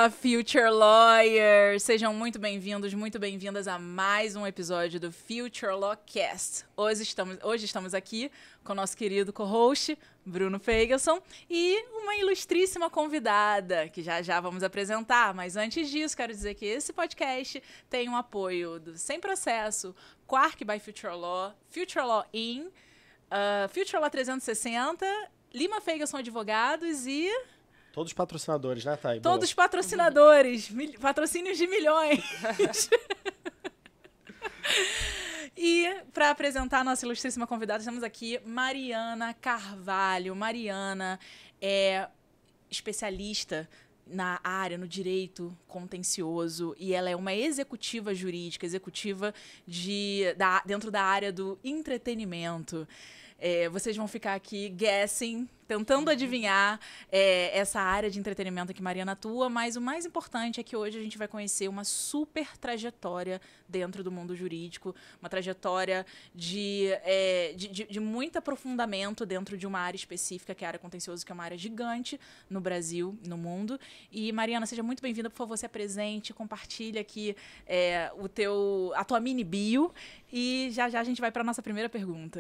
Fala, Future Lawyers! Sejam muito bem-vindos, muito bem-vindas a mais um episódio do Future Law Cast. Hoje estamos aqui com o nosso querido co-host, Bruno Feigelson, e uma ilustríssima convidada, que já vamos apresentar. Mas antes disso, quero dizer que esse podcast tem um apoio do Sem Processo, Quark by Future Law In, Future Law 360, Lima Feigelson Advogados e... Todos patrocinadores, né, Thay? Todos patrocinadores, patrocínios de milhões. E para apresentar a nossa ilustríssima convidada, temos aqui Mariana Carvalho. Mariana é especialista na área, no direito contencioso, e ela é uma executiva jurídica, dentro da área do entretenimento. Vocês vão ficar aqui guessing, tentando adivinhar essa área de entretenimento que Mariana atua, mas o mais importante é que hoje a gente vai conhecer uma super trajetória dentro do mundo jurídico, uma trajetória de muito aprofundamento dentro de uma área específica, que é a área contencioso, que é uma área gigante no Brasil, no mundo. E, Mariana, seja muito bem-vinda, por favor, se apresente, compartilhe aqui a tua mini bio, e já a gente vai para a nossa primeira pergunta.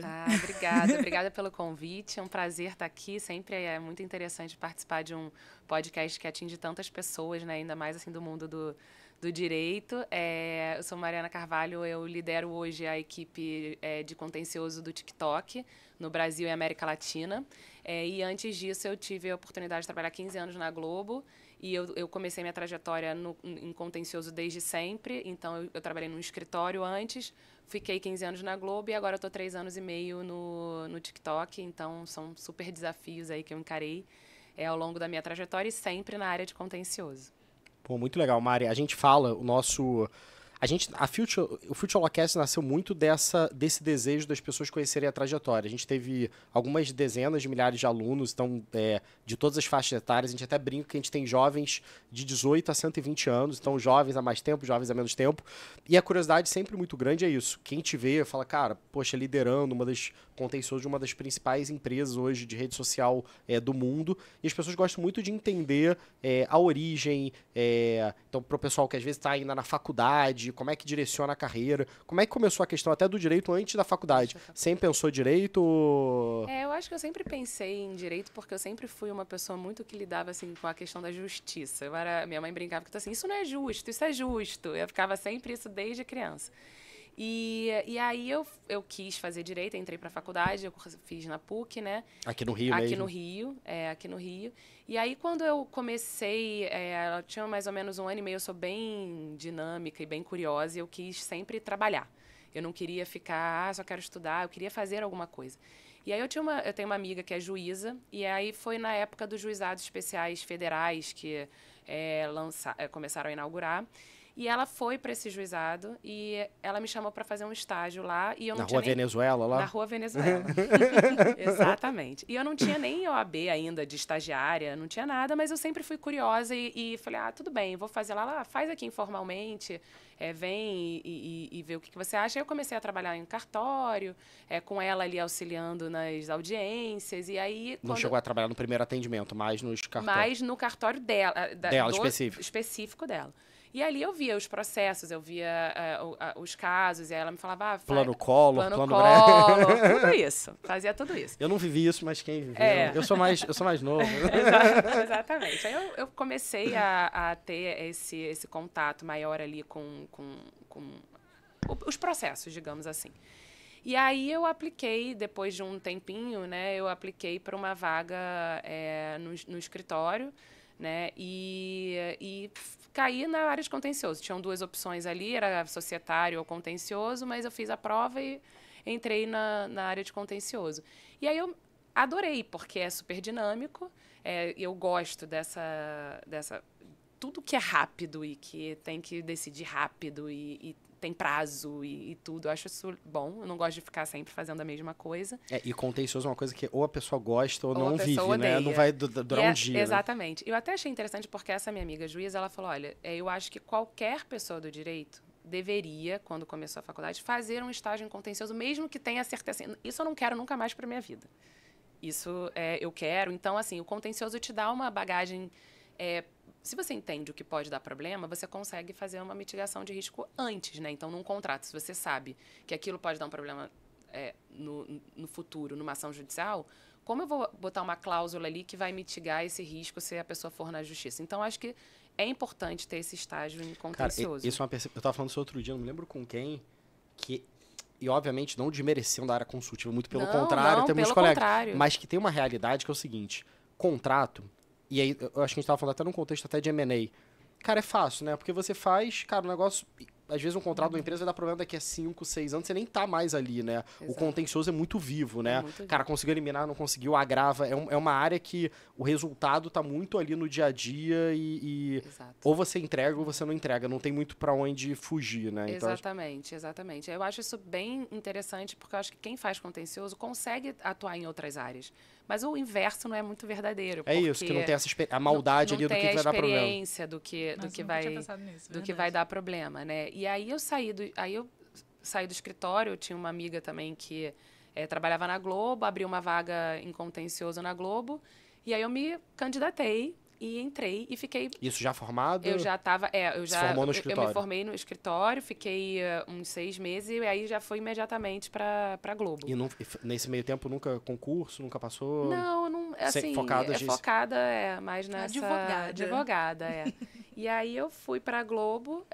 Obrigada pelo convite, é um prazer estar aqui. Sempre é muito interessante participar de um podcast que atinge tantas pessoas, né? Ainda mais assim do mundo do direito. Eu sou Mariana Carvalho, eu lidero hoje a equipe de contencioso do TikTok no Brasil e América Latina. E antes disso eu tive a oportunidade de trabalhar 15 anos na Globo. E eu comecei minha trajetória em contencioso desde sempre. Então, eu trabalhei num escritório antes, fiquei 15 anos na Globo e agora estou 3 anos e meio no TikTok. Então, são super desafios aí que eu encarei ao longo da minha trajetória e sempre na área de contencioso. Pô, muito legal, Mari. A gente fala, o Future Lawcast nasceu muito desse desejo das pessoas conhecerem a trajetória. A gente teve algumas dezenas de milhares de alunos, então, de todas as faixas etárias. A gente até brinca que a gente tem jovens de 18 a 120 anos, então jovens há mais tempo, jovens há menos tempo. E a curiosidade sempre muito grande é isso. Quem te vê fala, cara, poxa, liderando contencioso de uma das principais empresas hoje de rede social do mundo. E as pessoas gostam muito de entender a origem. Então, para o pessoal que às vezes está ainda na faculdade, como é que direciona a carreira? Como é que começou a questão até do direito antes da faculdade? Sempre pensou direito? Eu acho que eu sempre pensei em direito porque eu sempre fui uma pessoa muito que lidava assim, com a questão da justiça. Minha mãe brincava que assim, isso não é justo, isso é justo. Eu ficava sempre isso desde criança. E aí eu quis fazer direito, entrei para a faculdade, eu fiz na PUC, né? Aqui no Rio aqui mesmo? Aqui no Rio. E aí quando eu comecei, eu tinha mais ou menos 1 ano e meio, eu sou bem dinâmica e bem curiosa, e eu quis sempre trabalhar. Eu não queria ficar, só quero estudar, eu queria fazer alguma coisa. E aí eu tenho uma amiga que é juíza, e aí foi na época dos juizados especiais federais que começaram a inaugurar. E ela foi para esse juizado e ela me chamou para fazer um estágio lá. E eu não Na Rua Venezuela, lá? Na Rua Venezuela. Exatamente. E eu não tinha nem OAB ainda de estagiária, não tinha nada, mas eu sempre fui curiosa e falei, tudo bem, vou fazer lá, faz aqui informalmente, vem e vê o que você acha. Aí eu comecei a trabalhar em cartório, com ela ali auxiliando nas audiências, e aí... Não chegou a trabalhar no primeiro atendimento, mas nos cartórios? Mais no cartório dela. Específico dela. E ali eu via os processos, eu via os casos, e aí ela me falava... Plano Collor, plano Collor, tudo isso. Fazia tudo isso. Eu não vivi isso, mas quem viveu? Eu sou mais novo. Exatamente. Aí eu comecei a ter esse contato maior ali com os processos, digamos assim. E aí eu apliquei, depois de um tempinho, né, eu apliquei para uma vaga no escritório, né, e caí na área de contencioso. Tinham 2 opções ali, era societário ou contencioso, mas eu fiz a prova e entrei na área de contencioso. E aí eu adorei, porque é super dinâmico, eu gosto dessa tudo que é rápido e que tem que decidir rápido e tem prazo e tudo. Eu acho isso bom. Eu não gosto de ficar sempre fazendo a mesma coisa. E contencioso é uma coisa que ou a pessoa gosta ou não vive, odeia. Né? Não vai durar um dia. Exatamente. Né? Eu até achei interessante porque essa minha amiga juíza, ela falou, olha, eu acho que qualquer pessoa do direito deveria, quando começou a faculdade, fazer um estágio em contencioso, mesmo que tenha certeza. Assim, isso eu não quero nunca mais para minha vida. Isso eu quero. Então, assim, o contencioso te dá uma bagagem se você entende o que pode dar problema, você consegue fazer uma mitigação de risco antes, né? Então, num contrato, se você sabe que aquilo pode dar um problema no futuro, numa ação judicial, como eu vou botar uma cláusula ali que vai mitigar esse risco se a pessoa for na justiça? Então, acho que é importante ter esse estágio em contencioso. Cara, isso é eu estava falando isso outro dia, não me lembro com quem, e obviamente não desmerecendo a área consultiva, muito pelo contrário, tem muitos colegas, mas que tem uma realidade que é o seguinte, contrato, e aí eu acho que a gente estava falando até num contexto até de M&A, cara, é fácil, né? Porque você faz, cara, um negócio... Às vezes um contrato de uma empresa vai dar problema daqui a 5, 6 anos, você nem tá mais ali, né? Exato. O contencioso é muito vivo, né? Cara, conseguiu eliminar, não conseguiu, agrava. É uma área que o resultado tá muito ali no dia a dia e ou você entrega ou você não entrega. Não tem muito para onde fugir, né? Então, exatamente. Eu acho isso bem interessante porque eu acho que quem faz contencioso consegue atuar em outras áreas. Mas o inverso não é muito verdadeiro. É isso, que não tem a maldade ali do que vai dar problema. Não tem a experiência do que vai dar problema, né? E aí eu saí do escritório, tinha uma amiga também que trabalhava na Globo, abriu uma vaga em contencioso na Globo, e aí eu me candidatei e entrei e fiquei... Isso já formado? Eu já estava... Se formou no escritório? Eu me formei no escritório, fiquei uns 6 meses e aí já fui imediatamente para Globo. E nesse meio tempo nunca concurso, nunca passou? Não assim, focada mais nessa... Advogada, E aí eu fui para a Globo,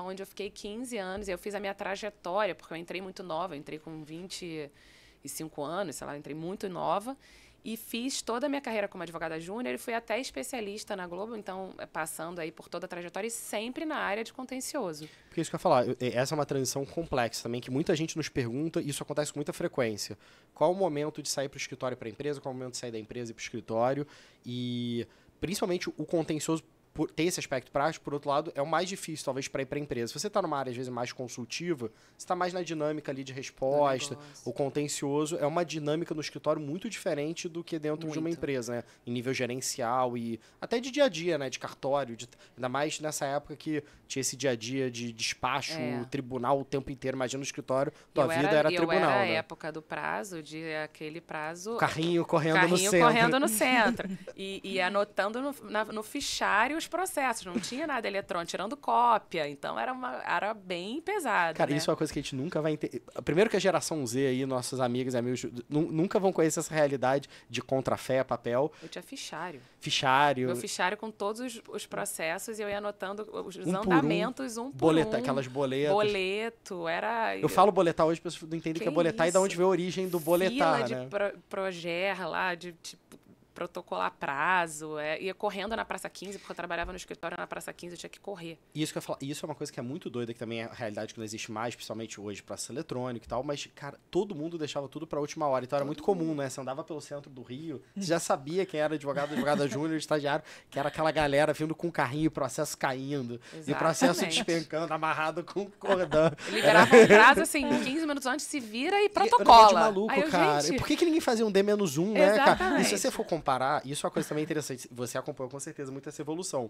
onde eu fiquei 15 anos, e eu fiz a minha trajetória, porque eu entrei muito nova, eu entrei com 25 anos, sei lá, eu entrei muito nova, e fiz toda a minha carreira como advogada júnior e fui até especialista na Globo, então passando aí por toda a trajetória e sempre na área de contencioso. Porque isso que eu ia falar, essa é uma transição complexa também, que muita gente nos pergunta, e isso acontece com muita frequência. Qual o momento de sair para o escritório para a empresa, qual o momento de sair da empresa e para o escritório, e principalmente o contencioso, por ter esse aspecto prático, por outro lado, é o mais difícil, talvez, para ir para a empresa. Se você está numa área, às vezes, mais consultiva, você está mais na dinâmica ali de resposta. O contencioso é uma dinâmica no escritório muito diferente do que dentro de uma empresa, né? Em nível gerencial e até de dia a dia, né? De cartório. Ainda mais nessa época que tinha esse dia a dia de despacho, tribunal o tempo inteiro. Imagina no escritório, tua vida era tribunal, era a né? época do prazo, de aquele prazo... Carrinho correndo no centro. E anotando no fichário os processos, não tinha nada eletrônico, tirando cópia, então era bem pesado. Cara, né? isso é uma coisa que a gente nunca vai entender. Primeiro que a geração Z aí, nossos amigas e amigos, nunca vão conhecer essa realidade de contrafé, papel. Eu tinha fichário. Fichário. Meu fichário com todos os processos e eu ia anotando os andamentos um por um. Aquelas boletas. Boleto, era... Eu falo boletar hoje, as pessoas não entendem o que é boletar e de onde veio a origem do boletar, Fila né? de proger lá, de tipo... protocolar prazo, ia correndo na Praça 15, porque eu trabalhava no escritório na Praça 15, eu tinha que correr. Isso que eu falo, isso é uma coisa que é muito doida, que também é a realidade que não existe mais, principalmente hoje, processo eletrônico e tal, mas, cara, todo mundo deixava tudo pra última hora, então era muito comum, né? Você andava pelo centro do Rio, você já sabia quem era advogada júnior, estagiário, que era aquela galera vindo com o carrinho e o processo caindo, e o processo despencando, amarrado com cordão. Liberava um prazo, assim, 15 minutos antes, se vira e protocola. De maluco, cara. E por que ninguém fazia um D-1, né, cara? E se você for comparar, isso é uma coisa também interessante, você acompanhou com certeza muito essa evolução.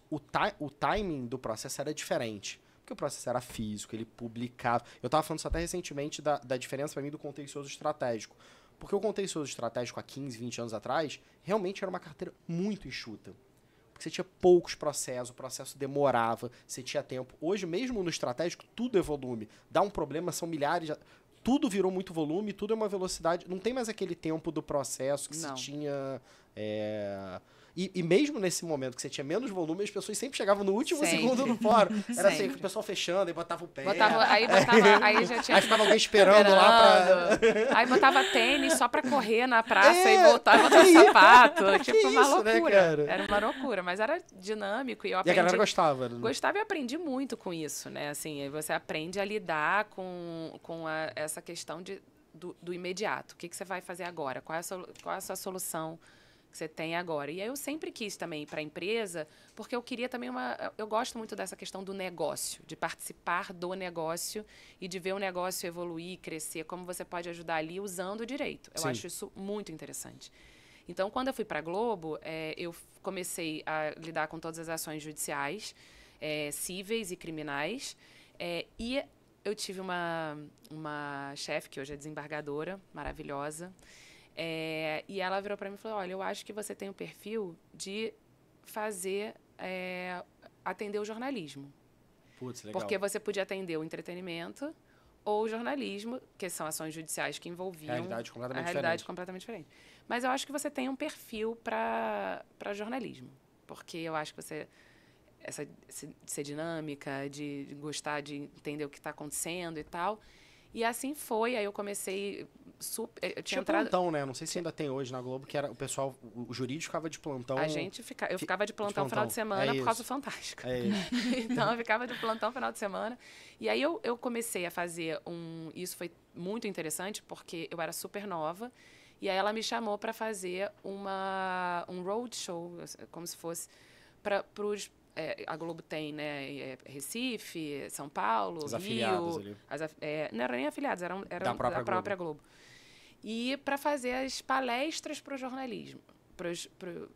O timing do processo era diferente, porque o processo era físico, ele publicava. Eu estava falando isso até recentemente da diferença para mim do contencioso estratégico. Porque o contencioso estratégico há 15, 20 anos atrás, realmente era uma carteira muito enxuta. Porque você tinha poucos processos, o processo demorava, você tinha tempo. Hoje, mesmo no estratégico, tudo é volume. Dá um problema, são milhares... Tudo virou muito volume, tudo é uma velocidade. Não tem mais aquele tempo do processo que se tinha... E mesmo nesse momento que você tinha menos volume, as pessoas sempre chegavam no último segundo do fórum. Era assim, o pessoal fechando, aí botava o pé. Aí já tinha... Aí ficava alguém esperando lá pra... Aí botava tênis só pra correr na praça e voltar e botar sapato. Tipo, uma loucura. Né, era uma loucura, mas era dinâmico e eu aprendi... E a galera gostava. Né? Gostava e aprendi muito com isso, né? Assim, aí você aprende a lidar com essa questão do imediato. O que você vai fazer agora? Qual é a sua solução que você tem agora? E aí eu sempre quis também ir para a empresa, porque eu queria também eu gosto muito dessa questão do negócio, de participar do negócio e de ver o negócio evoluir, crescer, como você pode ajudar ali usando o direito. Eu acho isso muito interessante. Então, quando eu fui para a Globo, eu comecei a lidar com todas as ações judiciais, cíveis e criminais, e eu tive uma chefe, que hoje é desembargadora, maravilhosa, e ela virou para mim e falou, olha, eu acho que você tem o perfil de fazer atender o jornalismo. Putz, legal. Porque você podia atender o entretenimento ou o jornalismo, que são ações judiciais que envolviam Realidade completamente a realidade diferente. completamente diferente. Mas eu acho que você tem um perfil para jornalismo. Porque eu acho que você... de ser dinâmica, de gostar de entender o que está acontecendo e tal. E assim foi. Aí eu comecei... Eu tinha plantão, né? Não sei se ainda tem hoje na Globo, que era o pessoal... O jurídico ficava de plantão... Eu ficava de plantão final de semana por causa do Fantástico. É isso. Então, eu ficava de plantão final de semana. E aí, eu comecei a fazer Isso foi muito interessante, porque eu era super nova. E aí, ela me chamou para fazer um roadshow, como se fosse para os... a Globo tem, né? Recife, São Paulo, Os Rio... afiliados ali. Não eram nem afiliados, eram da própria Globo. E para fazer as palestras para o jornalismo.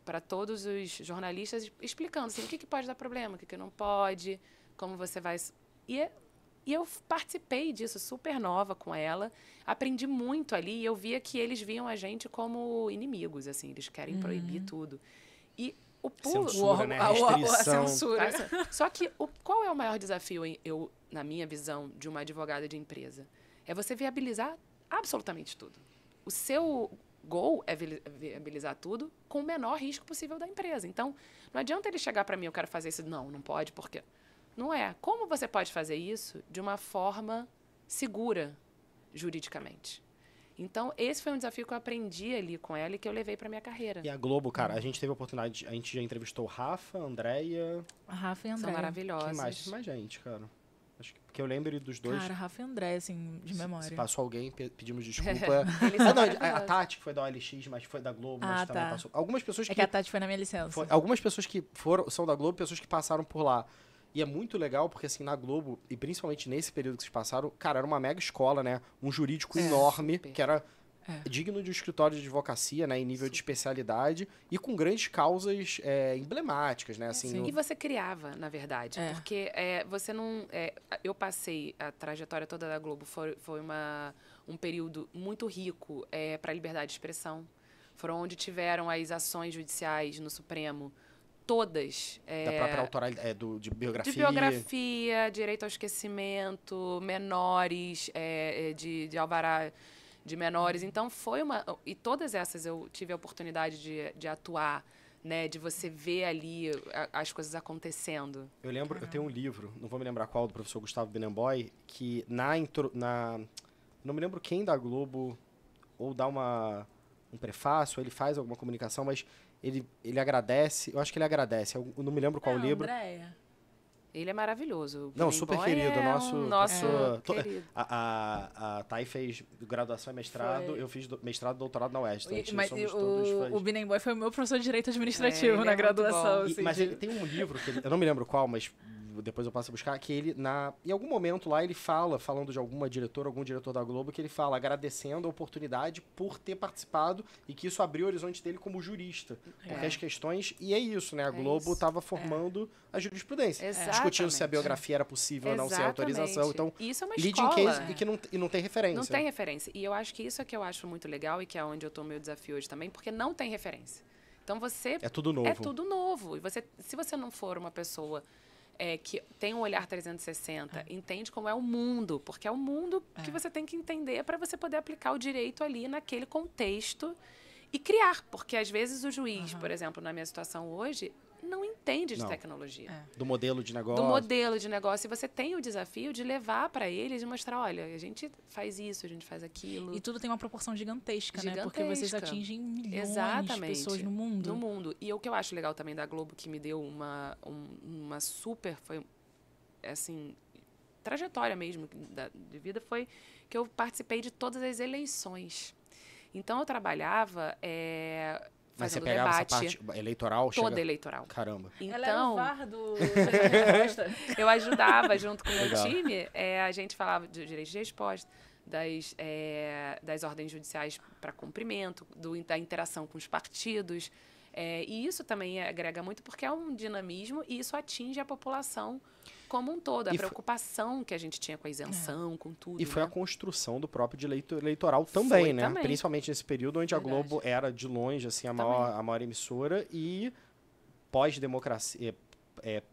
Para todos os jornalistas, explicando assim, o que pode dar problema, o que não pode, como você vai... E eu participei disso, super nova com ela, aprendi muito ali, e eu via que eles viam a gente como inimigos, assim, eles querem proibir tudo. E o pulo... Censura, né? Restrição. A censura. Só que qual é o maior desafio, na minha visão, de uma advogada de empresa? É você viabilizar absolutamente tudo. O seu goal é viabilizar tudo com o menor risco possível da empresa. Então, não adianta ele chegar para mim, eu quero fazer isso. Não pode, por quê? Não é. Como você pode fazer isso de uma forma segura, juridicamente? Então, esse foi um desafio que eu aprendi ali com ela e que eu levei para minha carreira. E a Globo, cara, a gente teve a oportunidade... A gente já entrevistou Rafa, Andréia... Rafa e André. São maravilhosos. Quem mais? Tem mais gente, cara. Acho que eu lembro dos dois. Cara, Rafa e André, assim, de memória. Se passou alguém, pedimos desculpa. Eles são Não, a maravilhosos. Tati, que foi da OLX, mas foi da Globo, mas também tá. passou. Algumas pessoas É que a Tati foi na minha licença. Algumas pessoas que são da Globo, pessoas que passaram por lá. E é muito legal, porque assim, na Globo, e principalmente nesse período que vocês passaram, cara, era uma mega escola, né? Um jurídico enorme, super. que era digno de um escritório de advocacia, né? Em nível de especialidade, e com grandes causas emblemáticas, né? Assim, E você criava, na verdade. Porque você não... eu passei a trajetória toda da Globo, foi um período muito rico para a liberdade de expressão. Foram onde tiveram as ações judiciais no Supremo, todas. Da própria autoral, de biografia. De biografia, direito ao esquecimento, menores, de alvará de menores. Então, foi uma... E todas essas eu tive a oportunidade de atuar, né? De você ver ali as coisas acontecendo. Eu lembro, eu tenho um livro, não vou me lembrar qual, do professor Gustavo Benenboy, que não me lembro quem da Globo, ou dá um prefácio, ele faz alguma comunicação, mas ele agradece, eu acho que ele agradece, eu não me lembro qual livro. Andréia. Ele é maravilhoso. Não, super querido. Nosso querido. A Thay fez graduação e mestrado, eu fiz mestrado e doutorado na UEST. Mas somos todos fãs. o Binem Boy foi o meu professor de Direito Administrativo ele na é graduação. muito Assim, Mas ele tem um livro, eu não me lembro qual, mas depois eu passo a buscar, que ele, em algum momento lá, ele falando de algum diretor da Globo, que ele fala agradecendo a oportunidade por ter participado e que isso abriu o horizonte dele como jurista. Porque as questões... E é isso, né? A Globo estava formando a jurisprudência. Discutindo se a biografia era possível ou não, sem autorização. Então, isso é uma leading escola. case e não tem referência. Não tem referência. E eu acho que isso é que eu acho muito legal e que é onde eu tô meu desafio hoje também, porque não tem referência. Então, você... É tudo novo. É tudo novo. E se você não for uma pessoa... que tem um olhar 360, entende como é o mundo, porque é o mundo que você tem que entender para você poder aplicar o direito ali naquele contexto e criar, porque às vezes o juiz, por exemplo, na minha situação hoje, não entende de tecnologia. Do modelo de negócio. Do modelo de negócio. E você tem o desafio de levar para eles e mostrar, olha, a gente faz isso, a gente faz aquilo. E tudo tem uma proporção gigantesca, né? Porque vocês atingem milhões de pessoas no mundo. No mundo. E o que eu acho legal também da Globo, que me deu uma super... Foi, assim, trajetória mesmo de vida, foi que eu participei de todas as eleições. Então, eu trabalhava... Mas você fazendo pegava debate, essa parte eleitoral? toda eleitoral. Caramba. Então, ela era o VAR do... eu ajudava junto com o meu Legal. time, a gente falava de direito de resposta, das ordens judiciais para cumprimento, da interação com os partidos. E isso também agrega muito porque é um dinamismo e isso atinge a população como um todo. A preocupação que a gente tinha com a isenção, com tudo. E foi né? a construção do próprio direito eleitoral também, Foi né? também. Principalmente nesse período onde Verdade. a Globo era, de longe, assim, a maior emissora e pós-democracia,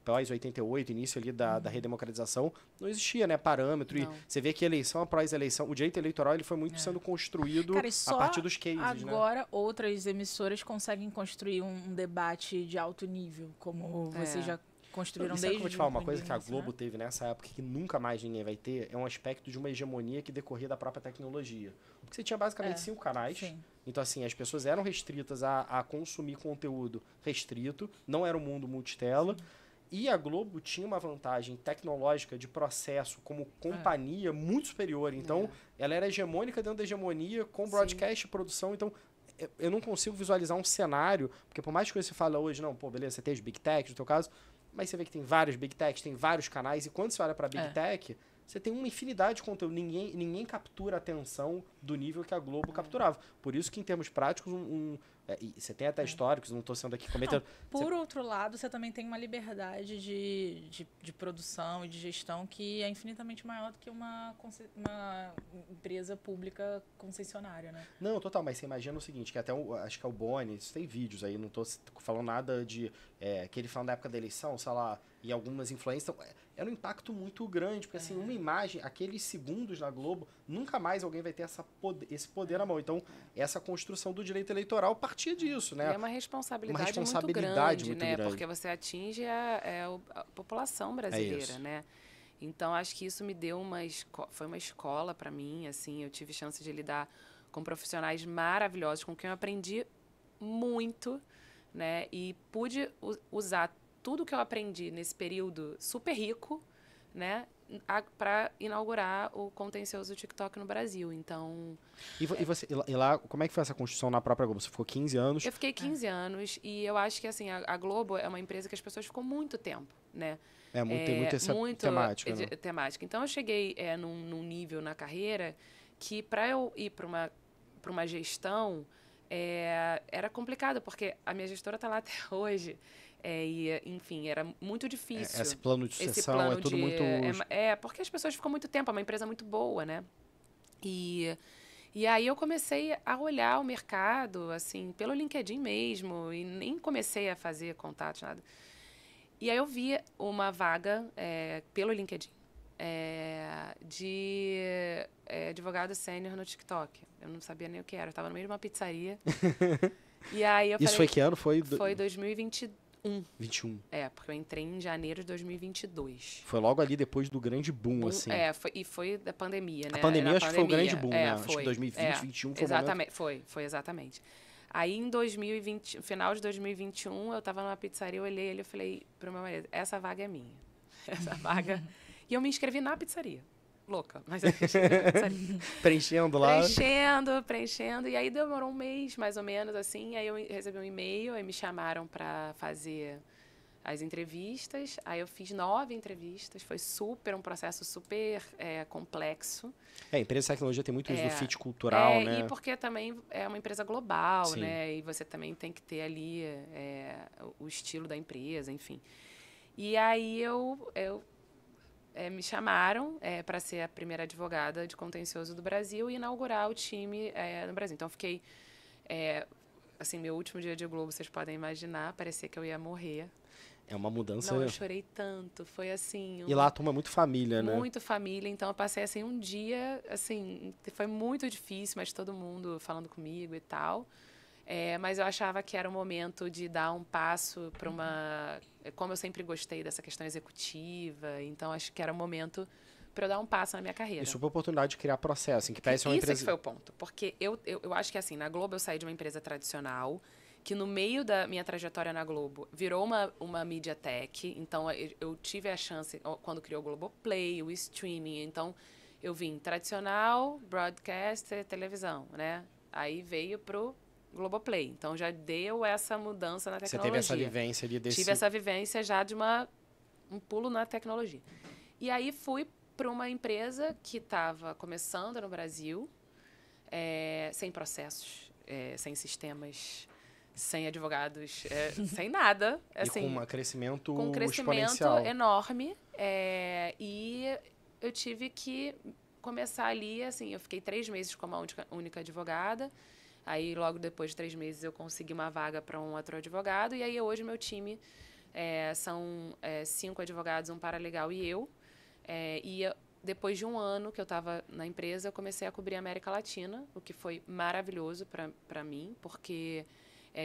pós 88, início ali da redemocratização, não existia, né, parâmetro. Não. E você vê que eleição após eleição, o direito eleitoral ele foi muito sendo construído Cara, e a só partir dos cases, né? agora outras emissoras conseguem construir um debate de alto nível, como vocês já construíram E sabe que eu desde vou te falar uma coisa que a início, Globo né? teve nessa época que nunca mais ninguém vai ter, é um aspecto de uma hegemonia que decorria da própria tecnologia. Porque você tinha basicamente 5 canais. Sim. Então, assim, as pessoas eram restritas a consumir conteúdo restrito, não era um mundo multitela. E a Globo tinha uma vantagem tecnológica de processo como companhia muito superior. Então, ela era hegemônica dentro da hegemonia, com broadcast e produção. Então, eu não consigo visualizar um cenário, porque por mais que você fale hoje, não, pô, beleza, você tem os Big Techs, no teu caso, mas você vê que tem vários Big Techs, tem vários canais, e quando você olha para Big Tech, você tem uma infinidade de conteúdo. Ninguém captura a atenção do nível que a Globo capturava. Por isso que, em termos práticos, e você tem até históricos, não estou sendo aqui comentando. Por outro lado, você também tem uma liberdade de produção e de gestão que é infinitamente maior do que uma empresa pública concessionária, né? Não, total, mas você imagina o seguinte, que até acho que é o Boni, isso tem vídeos aí, não estou falando nada de que ele falando da época da eleição, sei lá, e algumas influências. Então, era um impacto muito grande, porque assim, uma imagem, aqueles segundos na Globo, nunca mais alguém vai ter esse poder na mão. Então, essa construção do direito eleitoral partia disso, né? E é uma responsabilidade muito grande, né? Porque você atinge a população brasileira, né? Então, acho que isso me deu foi uma escola para mim, assim, eu tive chance de lidar com profissionais maravilhosos, com quem eu aprendi muito, né? E pude usar tudo que eu aprendi nesse período super rico, né, para inaugurar o contencioso TikTok no Brasil. Então... E lá, como é que foi essa construção na própria Globo? Você ficou 15 anos? Eu fiquei 15 anos e eu acho que assim, a Globo é uma empresa que as pessoas ficam muito tempo, né? Tem muito essa temática, né? Temática. Então, eu cheguei num nível na carreira que, para eu ir para uma gestão, era complicado, porque a minha gestora está lá até hoje. Enfim, era muito difícil. Esse plano de sucessão é tudo muito... porque as pessoas ficam muito tempo, é uma empresa muito boa, né? E aí eu comecei a olhar o mercado, assim, pelo LinkedIn mesmo, e nem comecei a fazer contatos, nada. E aí eu vi uma vaga pelo LinkedIn de advogado sênior no TikTok. Eu não sabia nem o que era, eu estava no meio de uma pizzaria. E aí eu Isso foi que ano? Foi 2021. 21. Porque eu entrei em janeiro de 2022. Foi logo ali depois do grande boom, assim. Foi da pandemia, né? A pandemia acho que foi o grande boom, né? Acho que 2020, 2021 foi exatamente, foi exatamente. Aí em 2020, final de 2021, eu tava numa pizzaria, eu olhei ele e falei pro meu marido, essa vaga é minha. Essa vaga... E eu me inscrevi na pizzaria. Louca, mas eu me inscrevi na pizzaria. Preenchendo lá. Preenchendo. E aí demorou um mês, mais ou menos, assim. Aí eu recebi um e-mail, aí me chamaram para fazer as entrevistas. Aí eu fiz 9 entrevistas. Foi um processo super complexo. A empresa de tecnologia tem muito isso do fit cultural, né? E porque também é uma empresa global, Sim. né? E você também tem que ter ali o estilo da empresa, enfim. E aí me chamaram para ser a primeira advogada de contencioso do Brasil e inaugurar o time no Brasil. Então, eu fiquei... assim, meu último dia de Globo, vocês podem imaginar, parecia que eu ia morrer. É uma mudança... Não, eu chorei tanto. Foi assim... E lá a turma é muito família, né? Muito família. Então, eu passei, assim, um dia... Assim, foi muito difícil, mas todo mundo falando comigo e tal. Mas eu achava que era o momento de dar um passo para uma... Como eu sempre gostei dessa questão executiva, então acho que era o momento para eu dar um passo na minha carreira. E super oportunidade de criar processo, em que parece uma empresa... Isso que foi o ponto, porque eu acho que assim, na Globo eu saí de uma empresa tradicional, que no meio da minha trajetória na Globo virou uma media tech, então eu tive a chance, quando criou o Globoplay, o streaming, então eu vim tradicional, broadcast, televisão, né? Aí veio pro Globoplay. Então, já deu essa mudança na tecnologia. Você teve essa vivência ali desse... Tive essa vivência já de um pulo na tecnologia. E aí, fui para uma empresa que estava começando no Brasil, sem processos, sem sistemas, sem advogados, sem nada. Assim, e com um crescimento com um crescimento exponencial. enorme. E eu tive que começar ali, assim, eu fiquei 3 meses como a única advogada. Aí, logo depois de 3 meses, eu consegui uma vaga para um outro advogado. E aí, hoje, meu time São 5 advogados, um paralegal e eu. Depois de um ano que eu estava na empresa, eu comecei a cobrir a América Latina, o que foi maravilhoso para mim, porque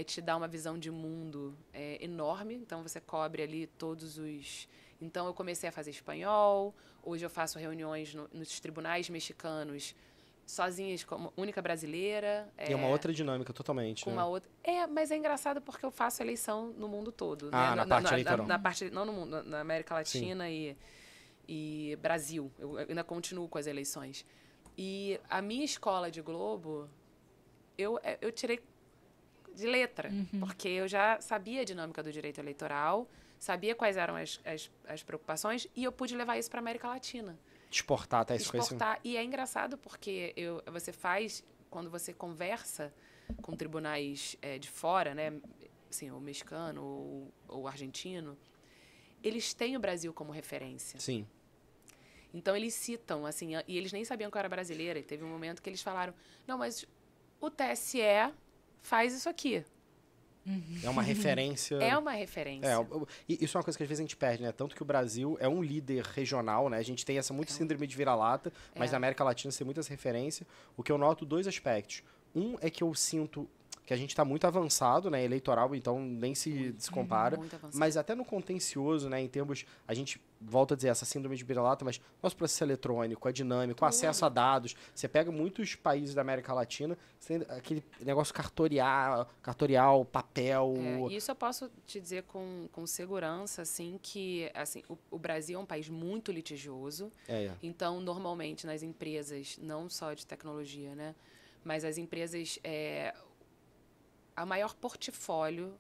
te dá uma visão de mundo enorme. Então, você cobre ali todos os... Então, eu comecei a fazer espanhol. Hoje, eu faço reuniões nos tribunais mexicanos sozinhas, como única brasileira. E é uma outra dinâmica totalmente, com né? uma outra... mas é engraçado porque eu faço eleição no mundo todo. Ah, né? na parte eleitoral. Não no mundo, na América Latina e Brasil. Eu ainda continuo com as eleições. E a minha escola de Globo, eu tirei de letra, porque eu já sabia a dinâmica do direito eleitoral, sabia quais eram as preocupações, e eu pude levar isso para a América Latina. Exportar até esse conhecimento. E é engraçado porque você faz, quando você conversa com tribunais de fora, né, assim, o mexicano ou o argentino, eles têm o Brasil como referência. Sim. Então, eles citam, assim, e eles nem sabiam que eu era brasileira. E teve um momento que eles falaram, não, mas o TSE faz isso aqui. É uma referência. É uma referência. E isso é uma coisa que às vezes a gente perde, né? Tanto que o Brasil é um líder regional, né? A gente tem essa muito síndrome de vira-lata, mas na América Latina você tem muitas referências. O que eu noto, 2 aspectos. Um é que eu sinto que a gente está muito avançado, né? Eleitoral, então nem se compara. Mas até no contencioso, né? Em termos, a gente volta a dizer, essa síndrome de vira-lata, mas nosso processo eletrônico, a dinâmica, o acesso a dados. Você pega muitos países da América Latina, você tem aquele negócio cartorial, papel... Isso eu posso te dizer com segurança, assim, que assim, o Brasil é um país muito litigioso. Então, normalmente, nas empresas, não só de tecnologia, né? Mas as empresas... a maior portfólio,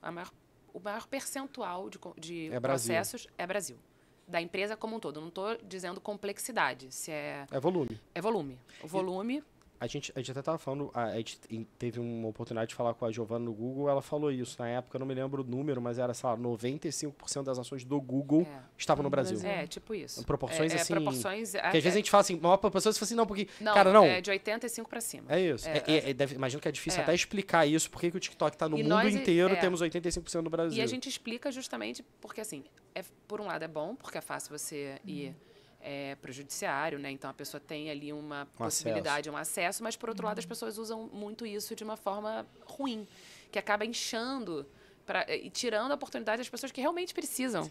o maior percentual de processos é Brasil. Da empresa como um todo. Não estou dizendo complexidade. Se é volume. É volume. O volume... A gente até estava falando, a gente teve uma oportunidade de falar com a Giovana no Google, ela falou isso. Na época, eu não me lembro o número, mas era, sei lá, 95% das ações do Google estavam no Brasil. Tipo isso. Proporções assim... Proporções... Porque às vezes a gente fala assim, maior proporção, você fala assim, não, porque... Não, cara, não. É de 85 para cima. É isso. Imagino que é difícil até explicar isso, porque o TikTok está no mundo inteiro, temos 85% no Brasil. E a gente explica justamente porque, assim, por um lado é bom, porque é fácil você ir... para o judiciário, né? Então a pessoa tem ali uma possibilidade, um acesso, mas por outro lado as pessoas usam muito isso de uma forma ruim, que acaba inchando e tirando a oportunidade das pessoas que realmente precisam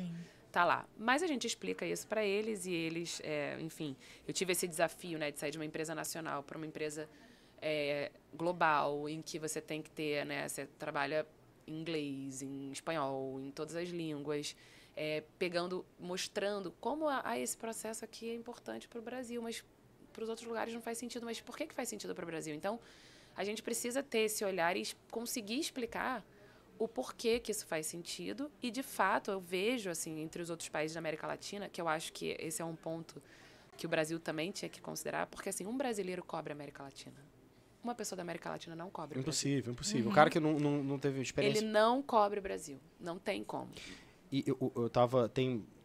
tá lá. Mas a gente explica isso para eles e eles, enfim, eu tive esse desafio, né, de sair de uma empresa nacional para uma empresa global, em que você tem que ter, né, você trabalha em inglês, em espanhol, em todas as línguas. Mostrando como esse processo aqui é importante para o Brasil, mas para os outros lugares não faz sentido. Mas por que faz sentido para o Brasil? Então, a gente precisa ter esse olhar e conseguir explicar o porquê que isso faz sentido. E, de fato, eu vejo, assim, entre os outros países da América Latina, que eu acho que esse é um ponto que o Brasil também tinha que considerar, porque, assim, um brasileiro cobre a América Latina. Uma pessoa da América Latina não cobre o Brasil. Impossível. O cara que não teve experiência... Ele não cobre o Brasil. Não tem como. E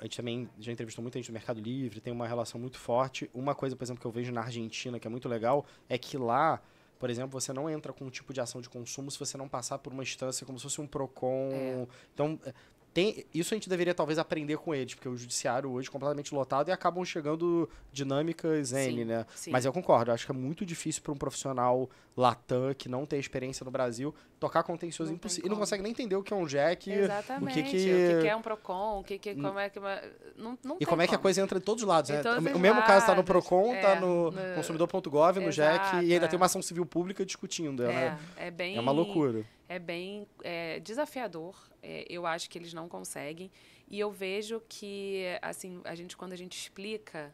a gente também já entrevistou muita gente do Mercado Livre, tem uma relação muito forte. Uma coisa, por exemplo, que eu vejo na Argentina, que é muito legal, é que lá, por exemplo, você não entra com um tipo de ação de consumo se você não passar por uma instância como se fosse um PROCON. Então, isso a gente deveria talvez aprender com eles, porque o judiciário hoje é completamente lotado e acabam chegando dinâmicas N, né? Sim. Mas eu concordo, eu acho que é muito difícil para um profissional latam que não tem experiência no Brasil tocar contencioso impossível. E não consegue nem entender o que é um jack. Exatamente. O que é um PROCON, como é que... Não e como é que a coisa entra em todos os lados, né? Todos o mesmo caso está no lados. PROCON, está no consumidor.gov, no jack, e ainda tem uma ação civil pública discutindo. É uma loucura. É bem desafiador. Eu acho que eles não conseguem. E eu vejo que, assim, quando a gente explica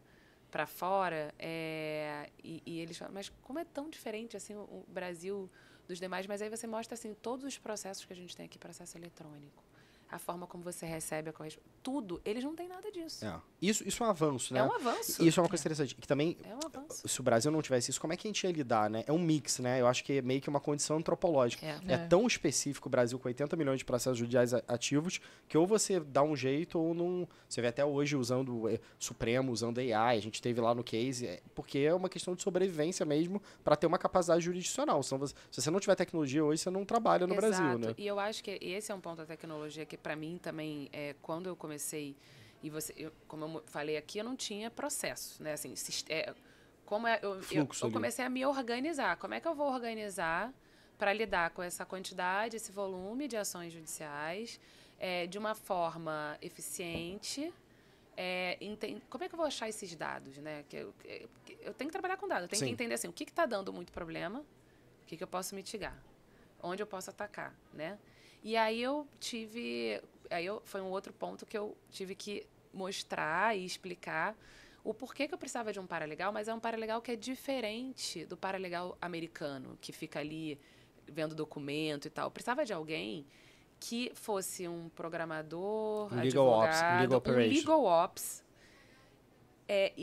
para fora, e eles falam, mas como é tão diferente assim o Brasil dos demais? Mas aí você mostra assim todos os processos que a gente tem aqui, processo eletrônico, a forma como você recebe tudo, eles não têm nada disso. Isso é um avanço, né? É um avanço. Isso é uma coisa interessante. Que também, é um avanço. Se o Brasil não tivesse isso, como é que a gente ia lidar, né? É um mix, né? Eu acho que é meio que uma condição antropológica. É tão específico o Brasil com 80 milhões de processos judiciais ativos que ou você dá um jeito ou não... Você vê até hoje usando Supremo, usando AI, a gente teve lá no case, porque é uma questão de sobrevivência mesmo para ter uma capacidade jurisdicional. Se você não tiver tecnologia hoje, você não trabalha no Brasil, né? E eu acho que esse é um ponto da tecnologia que para mim também, quando eu comecei, e como eu falei aqui, eu não tinha processo, né? Assim, eu comecei a me organizar. Como é que eu vou organizar para lidar com essa quantidade, esse volume de ações judiciais de uma forma eficiente? Como é que eu vou achar esses dados, né? Eu tenho que trabalhar com dados, eu tenho que entender assim, o que está dando muito problema, o que eu posso mitigar, onde eu posso atacar, né? E aí foi um outro ponto que eu tive que mostrar e explicar o porquê que eu precisava de um paralegal, mas é um paralegal que é diferente do paralegal americano, que fica ali vendo documento e tal. Eu precisava de alguém que fosse um programador, advogado, um legal ops.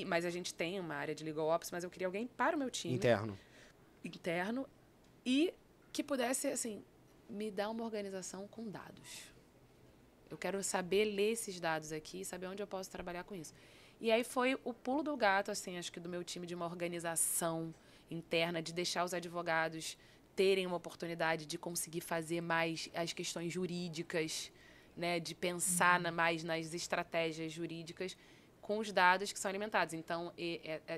Mas a gente tem uma área de legal ops, mas eu queria alguém para o meu time. Interno. E que pudesse, assim, me dar uma organização com dados. Eu quero saber ler esses dados aqui, saber onde eu posso trabalhar com isso. E aí foi o pulo do gato, assim, acho que do meu time, de uma organização interna, de deixar os advogados terem uma oportunidade de conseguir fazer mais as questões jurídicas, né, de pensar mais nas estratégias jurídicas com os dados que são alimentados. Então,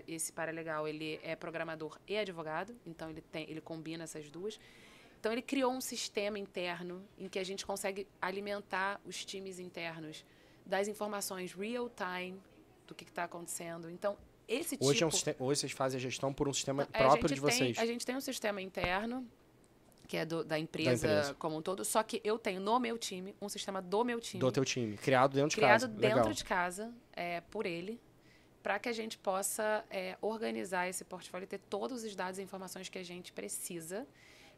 esse paralegal, ele é programador e advogado, então ele combina essas duas. Então, ele criou um sistema interno em que a gente consegue alimentar os times internos das informações real-time do que está acontecendo. Então, hoje vocês fazem a gestão por um sistema próprio de vocês. A gente tem um sistema interno, que é da empresa como um todo, só que eu tenho no meu time um sistema do meu time. Do teu time, criado dentro de casa. Criado dentro de casa, por ele, para que a gente possa organizar esse portfólio e ter todos os dados e informações que a gente precisa.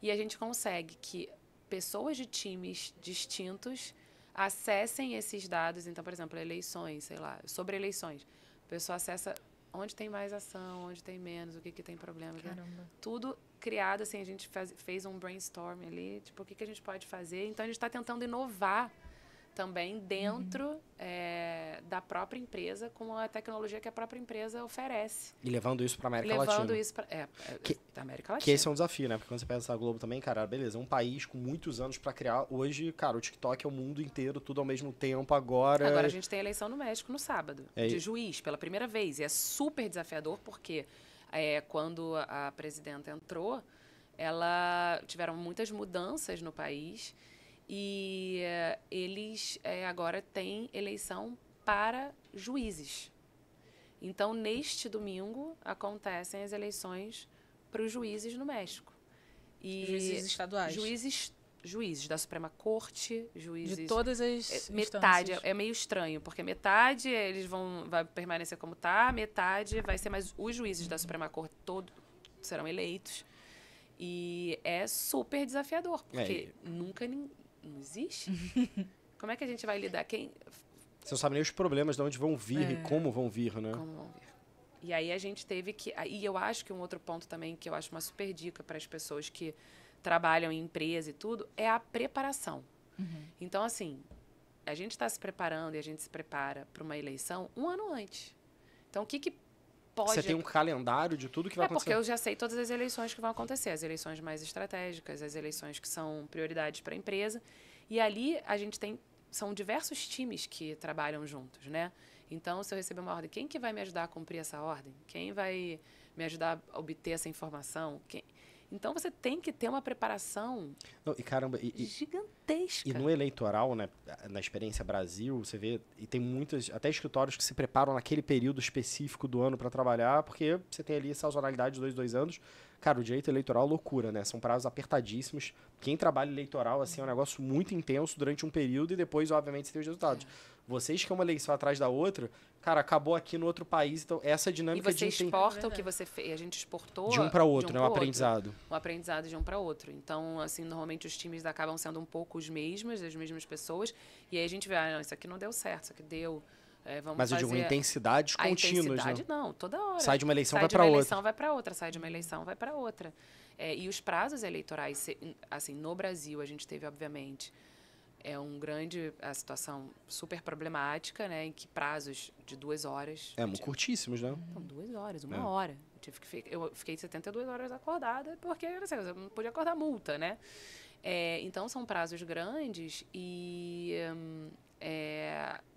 E a gente consegue que pessoas de times distintos acessem esses dados. Então, por exemplo, eleições, sei lá, sobre eleições. A pessoa acessa onde tem mais ação, onde tem menos, o que tem problema. Caramba. Tudo criado, assim, a gente fez um brainstorm ali, tipo, o que a gente pode fazer. Então, a gente está tentando inovar também dentro da própria empresa, com a tecnologia que a própria empresa oferece. E levando isso para a América Latina. Levando isso para da América Latina. Que esse é um desafio, né? Porque quando você pensa na Globo também, cara, beleza, é um país com muitos anos para criar. Hoje, cara, o TikTok é o mundo inteiro, tudo ao mesmo tempo. Agora a gente tem eleição no México no sábado, de juiz, pela primeira vez. E é super desafiador, porque quando a presidenta entrou, tiveram muitas mudanças no país. E eles agora têm eleição para juízes. Então, neste domingo, acontecem as eleições para os juízes no México. Juízes estaduais? Juízes da Suprema Corte, juízes... De todas as metade, é meio estranho, porque metade vai permanecer como está, metade vai ser, mas os juízes da Suprema Corte todos serão eleitos. E é super desafiador, porque nunca não existe. Como é que a gente vai lidar? Você não sabe nem os problemas, de onde vão vir e como vão vir, né? Como vão vir. E aí a gente teve que... E eu acho que um outro ponto também, que eu acho uma super dica para as pessoas que trabalham em empresa e tudo, é a preparação. Então, assim, a gente está se preparando e a gente se prepara para uma eleição um ano antes. Então, o que pode... Você tem um calendário de tudo que vai acontecer? Porque eu já sei todas as eleições que vão acontecer. As eleições mais estratégicas, as eleições que são prioridades para a empresa. E ali a gente são diversos times que trabalham juntos, né? Então, se eu receber uma ordem, quem que vai me ajudar a cumprir essa ordem? Quem vai me ajudar a obter essa informação? Então, você tem que ter uma preparação gigantesca. E no eleitoral, né, na experiência Brasil, você vê, e tem muitos, até escritórios que se preparam naquele período específico do ano para trabalhar, porque você tem ali sazonalidade de 2 anos. Cara, o direito eleitoral é loucura, né? São prazos apertadíssimos. Quem trabalha eleitoral, assim, é um negócio muito intenso durante um período e depois, obviamente, você tem os resultados. Vocês que é uma eleição atrás da outra, cara, acabou aqui no outro país, então essa dinâmica e você exporta o que você fez, a gente exportou de um para outro, né? Um aprendizado. Um aprendizado de um para outro. Então, assim, normalmente os times acabam sendo um pouco os mesmos, as mesmas pessoas, e aí a gente vê, não, isso aqui não deu certo, isso aqui deu... Mas eu digo intensidades contínuas, né? A intensidade não, toda hora. Sai de uma eleição, vai para outra. Sai de uma eleição, vai para outra. Sai de uma eleição, vai para outra. E os prazos eleitorais, assim, no Brasil, a gente teve, obviamente, a situação super problemática, né? Em que prazos de 2 horas... curtíssimos, né? Não, 2 horas, 1 hora. Eu fiquei 72 horas acordada, porque assim, eu não podia acordar multa, né? Então, são prazos grandes e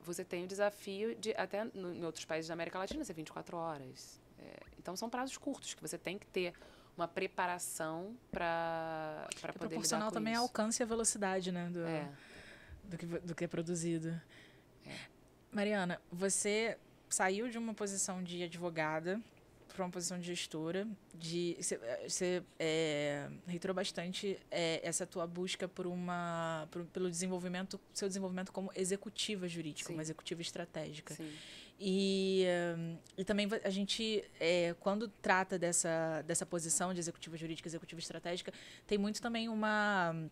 você tem o desafio de, até em outros países da América Latina, ser 24 horas. Então, são prazos curtos, que você tem que ter uma preparação para poder lidar com isso. Proporcional também ao alcance e à velocidade, né, do que é produzido. Mariana, você saiu de uma posição de advogada para uma posição de gestora, você reiterou bastante essa tua busca pelo seu desenvolvimento como executiva jurídica, como executiva estratégica. Sim. E também a gente, quando trata dessa posição de executiva jurídica, executiva estratégica, tem muito também uma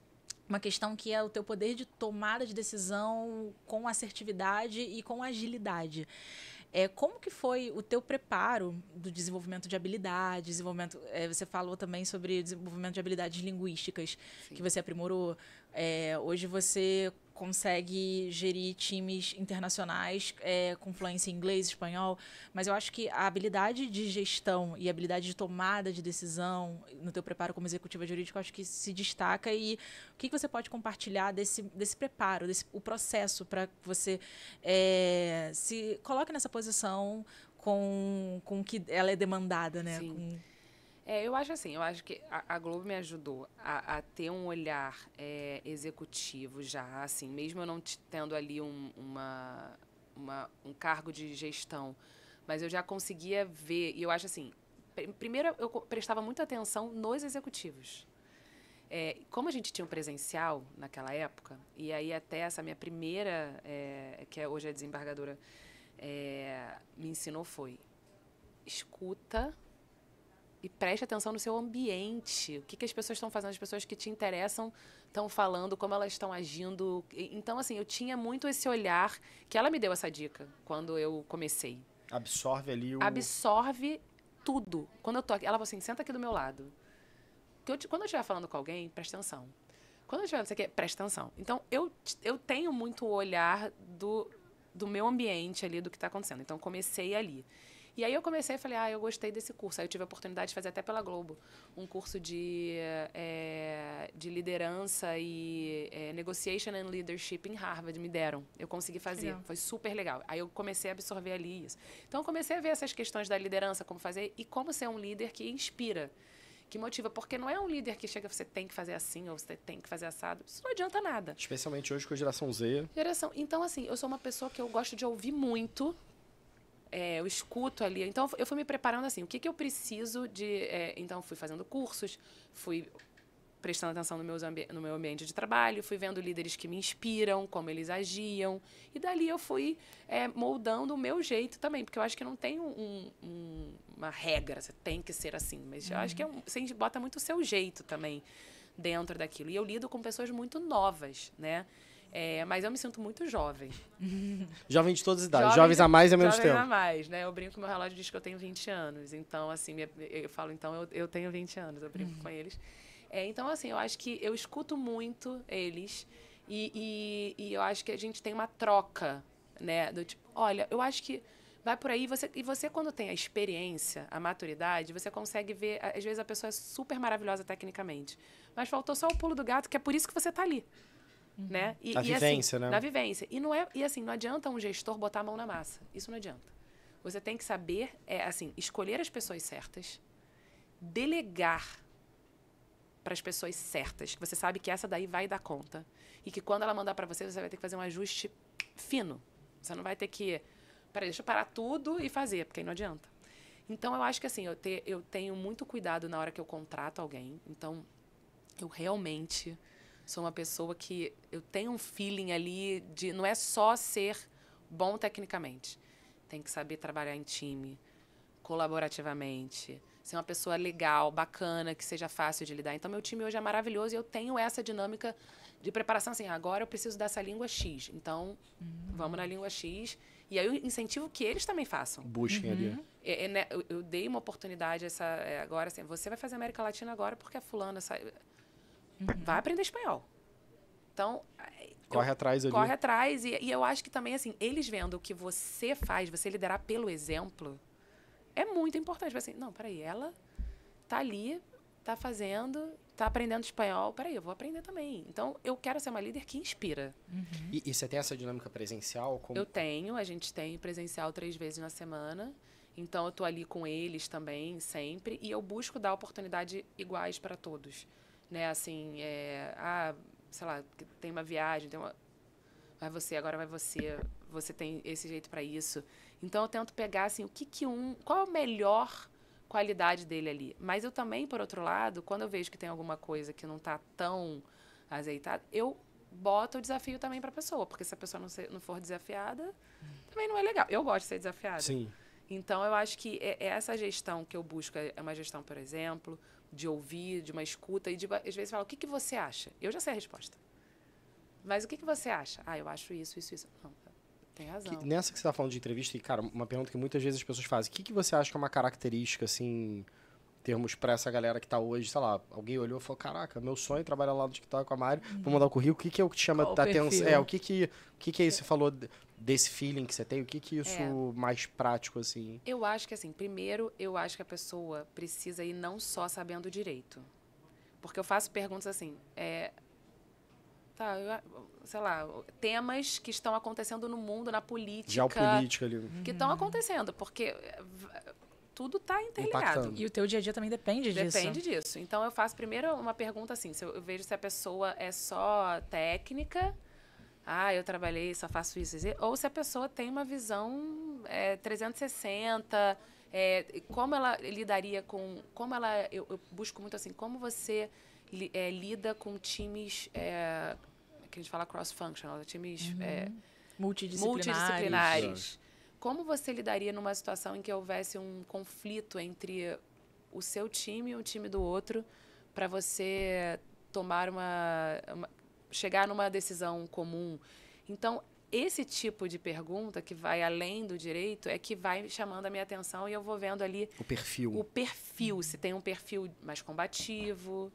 questão que é o teu poder de tomada de decisão com assertividade e com agilidade. Como que foi o teu preparo do desenvolvimento de habilidades, você falou também sobre desenvolvimento de habilidades linguísticas, sim, que você aprimorou. Hoje você consegue gerir times internacionais com fluência em inglês, espanhol, mas eu acho que a habilidade de gestão e a habilidade de tomada de decisão no teu preparo como executiva jurídica, eu acho que se destaca. E o que você pode compartilhar desse preparo, o processo para que você se coloque nessa posição com que ela é demandada, né? Sim. Eu acho que a Globo me ajudou a ter um olhar executivo já, assim, mesmo eu não tendo ali um cargo de gestão, mas eu já conseguia ver, e eu acho assim, primeiro eu prestava muita atenção nos executivos. Como a gente tinha um presencial naquela época, e aí até essa minha primeira, que hoje é desembargadora, me ensinou foi, escuta e preste atenção no seu ambiente. O que as pessoas estão fazendo, as pessoas que te interessam estão falando, como elas estão agindo. Então, assim, eu tinha muito esse olhar, que ela me deu essa dica quando eu comecei. Absorve ali Absorve tudo. Quando eu tô aqui, ela falou assim, senta aqui do meu lado. Quando eu estiver falando com alguém, presta atenção. Quando eu estiver, você quer, presta atenção. Então, eu tenho muito o olhar do meu ambiente ali, do que está acontecendo. Então, comecei ali. E aí eu comecei e falei, eu gostei desse curso. Aí eu tive a oportunidade de fazer até pela Globo um curso de liderança e Negotiation and Leadership em Harvard, me deram. Eu consegui fazer, legal. Foi super legal. Aí eu comecei a absorver ali isso. Então eu comecei a ver essas questões da liderança, como fazer e como ser um líder que inspira, que motiva. Porque não é um líder que chega, você tem que fazer assim ou você tem que fazer assado. Isso não adianta nada. Especialmente hoje com a geração Z. Então, assim, eu sou uma pessoa que eu gosto de ouvir muito. Eu escuto ali. Então, eu fui me preparando assim. O que eu preciso de... então, fui fazendo cursos, fui prestando atenção no meu ambiente de trabalho, fui vendo líderes que me inspiram, como eles agiam. E dali eu fui moldando o meu jeito também. Porque eu acho que não tem uma regra, você tem que ser assim. Mas eu acho que você bota muito o seu jeito também dentro daquilo. E eu lido com pessoas muito novas, né? Mas eu me sinto muito jovem. Jovem de todas as idades. Jovens a mais e a menos tempo. Jovens a mais, né? Eu brinco que meu relógio diz que eu tenho 20 anos. Então, assim, eu falo, então, eu tenho 20 anos. Eu brinco com eles. Então, assim, eu acho que eu escuto muito eles. E eu acho que a gente tem uma troca, né? Do tipo, olha, eu acho que vai por aí. E você, quando tem a experiência, a maturidade, você consegue ver... Às vezes, a pessoa é super maravilhosa tecnicamente. Mas faltou só o pulo do gato, que é por isso que você está ali. Né? Na vivência, assim, né? Na vivência. E assim, não adianta um gestor botar a mão na massa. Isso não adianta. Você tem que saber, escolher as pessoas certas, delegar para as pessoas certas, que você sabe que essa daí vai dar conta. E que quando ela mandar para você, você vai ter que fazer um ajuste fino. Você não vai ter que... Peraí, deixa eu parar tudo e fazer, porque aí não adianta. Então, eu acho que assim, eu tenho muito cuidado na hora que eu contrato alguém. Então, eu realmente... sou uma pessoa que eu tenho um feeling ali de... Não é só ser bom tecnicamente. Tem que saber trabalhar em time, colaborativamente, ser uma pessoa legal, bacana, que seja fácil de lidar. Então, meu time hoje é maravilhoso e eu tenho essa dinâmica de preparação. Assim, agora eu preciso dessa língua X. Então, vamos na língua X. E aí eu incentivo que eles também façam. Busquem ali. Eu dei uma oportunidade agora, assim, você vai fazer América Latina agora porque a fulana... Vai aprender espanhol. Então... Corre atrás ali. Corre atrás. E eu acho que também, assim, eles vendo o que você faz, você liderar pelo exemplo, é muito importante. Assim, não, peraí, ela tá ali tá fazendo, tá aprendendo espanhol, peraí, eu vou aprender também. Então, eu quero ser uma líder que inspira. E você tem essa dinâmica presencial? Como... Eu tenho, a gente tem presencial 3 vezes na semana. Então, eu tô ali com eles também, sempre. E eu busco dar oportunidade iguais para todos. Né, assim, sei lá, tem uma viagem, vai você, agora vai você tem esse jeito para isso. Então, eu tento pegar, assim, qual é a melhor qualidade dele ali. Mas eu também, por outro lado, quando eu vejo que tem alguma coisa que não tá tão azeitada, eu boto o desafio também para a pessoa. Porque se a pessoa não for desafiada, também não é legal. Eu gosto de ser desafiada. Sim. Então, eu acho que essa gestão que eu busco é uma gestão, por exemplo, de ouvir, de uma escuta, e às vezes falar, o que você acha? Eu já sei a resposta. Mas o que você acha? Eu acho isso. Não, tem razão. Nessa que você está falando de entrevista, e, cara, uma pergunta que muitas vezes as pessoas fazem, o que você acha que é uma característica, assim, em termos para essa galera que está hoje, sei lá, alguém olhou e falou, caraca, meu sonho é trabalhar lá no TikTok com a Mari, vou mandar o currículo, o que é o que te chama a atenção? O que é isso? Você falou desse feeling que você tem, o que é isso mais prático, assim? Eu acho que, assim, primeiro, eu acho que a pessoa precisa ir não só sabendo direito. Porque eu faço perguntas assim, sei lá, temas que estão acontecendo no mundo, na política. Geopolítica ali. Que estão acontecendo, porque tudo está interligado. Impactando. E o teu dia a dia também depende disso. Depende disso. Então, eu faço primeiro uma pergunta assim, eu vejo se a pessoa é só técnica, eu trabalhei, só faço isso, ou se a pessoa tem uma visão 360, como ela lidaria com... Eu busco muito assim, como você lida com times... que a gente fala cross-functional, times multidisciplinares. Como você lidaria numa situação em que houvesse um conflito entre o seu time e o time do outro para você tomar chegar numa decisão comum? Então, esse tipo de pergunta que vai além do direito é que vai chamando a minha atenção e eu vou vendo ali... O perfil. Se tem um perfil mais combativo,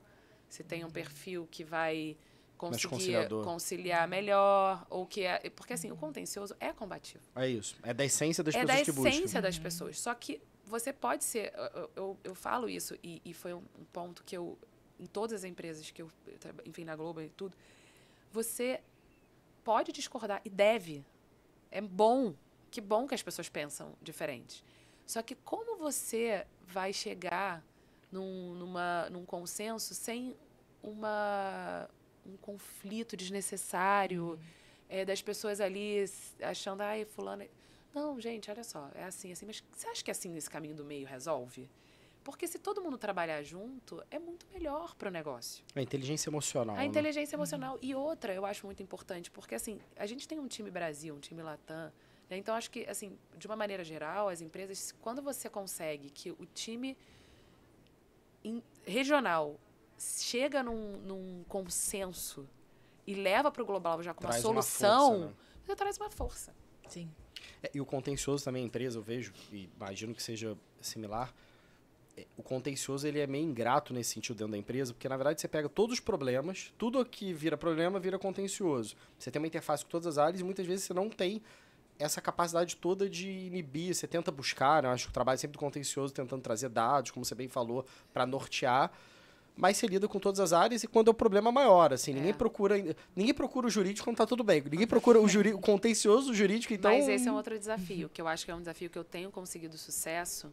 se tem um perfil que vai... conseguir conciliar melhor, ou que porque assim, o contencioso é combativo. É isso. É da essência das pessoas que buscam. É da essência das pessoas. Só que você pode ser... Eu falo isso, e foi um ponto que eu... Em todas as empresas que eu... Enfim, na Globo e tudo, você pode discordar e deve. É bom. Que bom que as pessoas pensam diferente. Só que como você vai chegar num consenso sem um conflito desnecessário, das pessoas ali achando, fulano... Não, gente, olha só, é assim, mas você acha que assim esse caminho do meio resolve? Porque se todo mundo trabalhar junto, é muito melhor para o negócio. A inteligência emocional. A inteligência emocional. E outra, eu acho muito importante, porque assim, a gente tem um time Brasil, um time Latam, né? Então, acho que, assim, de uma maneira geral, as empresas, quando você consegue que o time regional chega num consenso e leva para o global já com uma solução, força, né? Você traz uma força. Sim. E o contencioso também, a empresa, eu vejo, e imagino que seja similar, o contencioso ele é meio ingrato nesse sentido dentro da empresa, porque na verdade você pega todos os problemas, tudo que vira problema vira contencioso. Você tem uma interface com todas as áreas e muitas vezes você não tem essa capacidade toda de inibir, você tenta buscar, né? Eu acho que o trabalho é sempre do contencioso, tentando trazer dados, como você bem falou, para nortear, mas você lida com todas as áreas e quando é o problema maior, assim, ninguém procura o jurídico quando tá tudo bem, ninguém procura o contencioso, o jurídico, então... Mas esse é um outro desafio, que eu acho que é um desafio que eu tenho conseguido sucesso,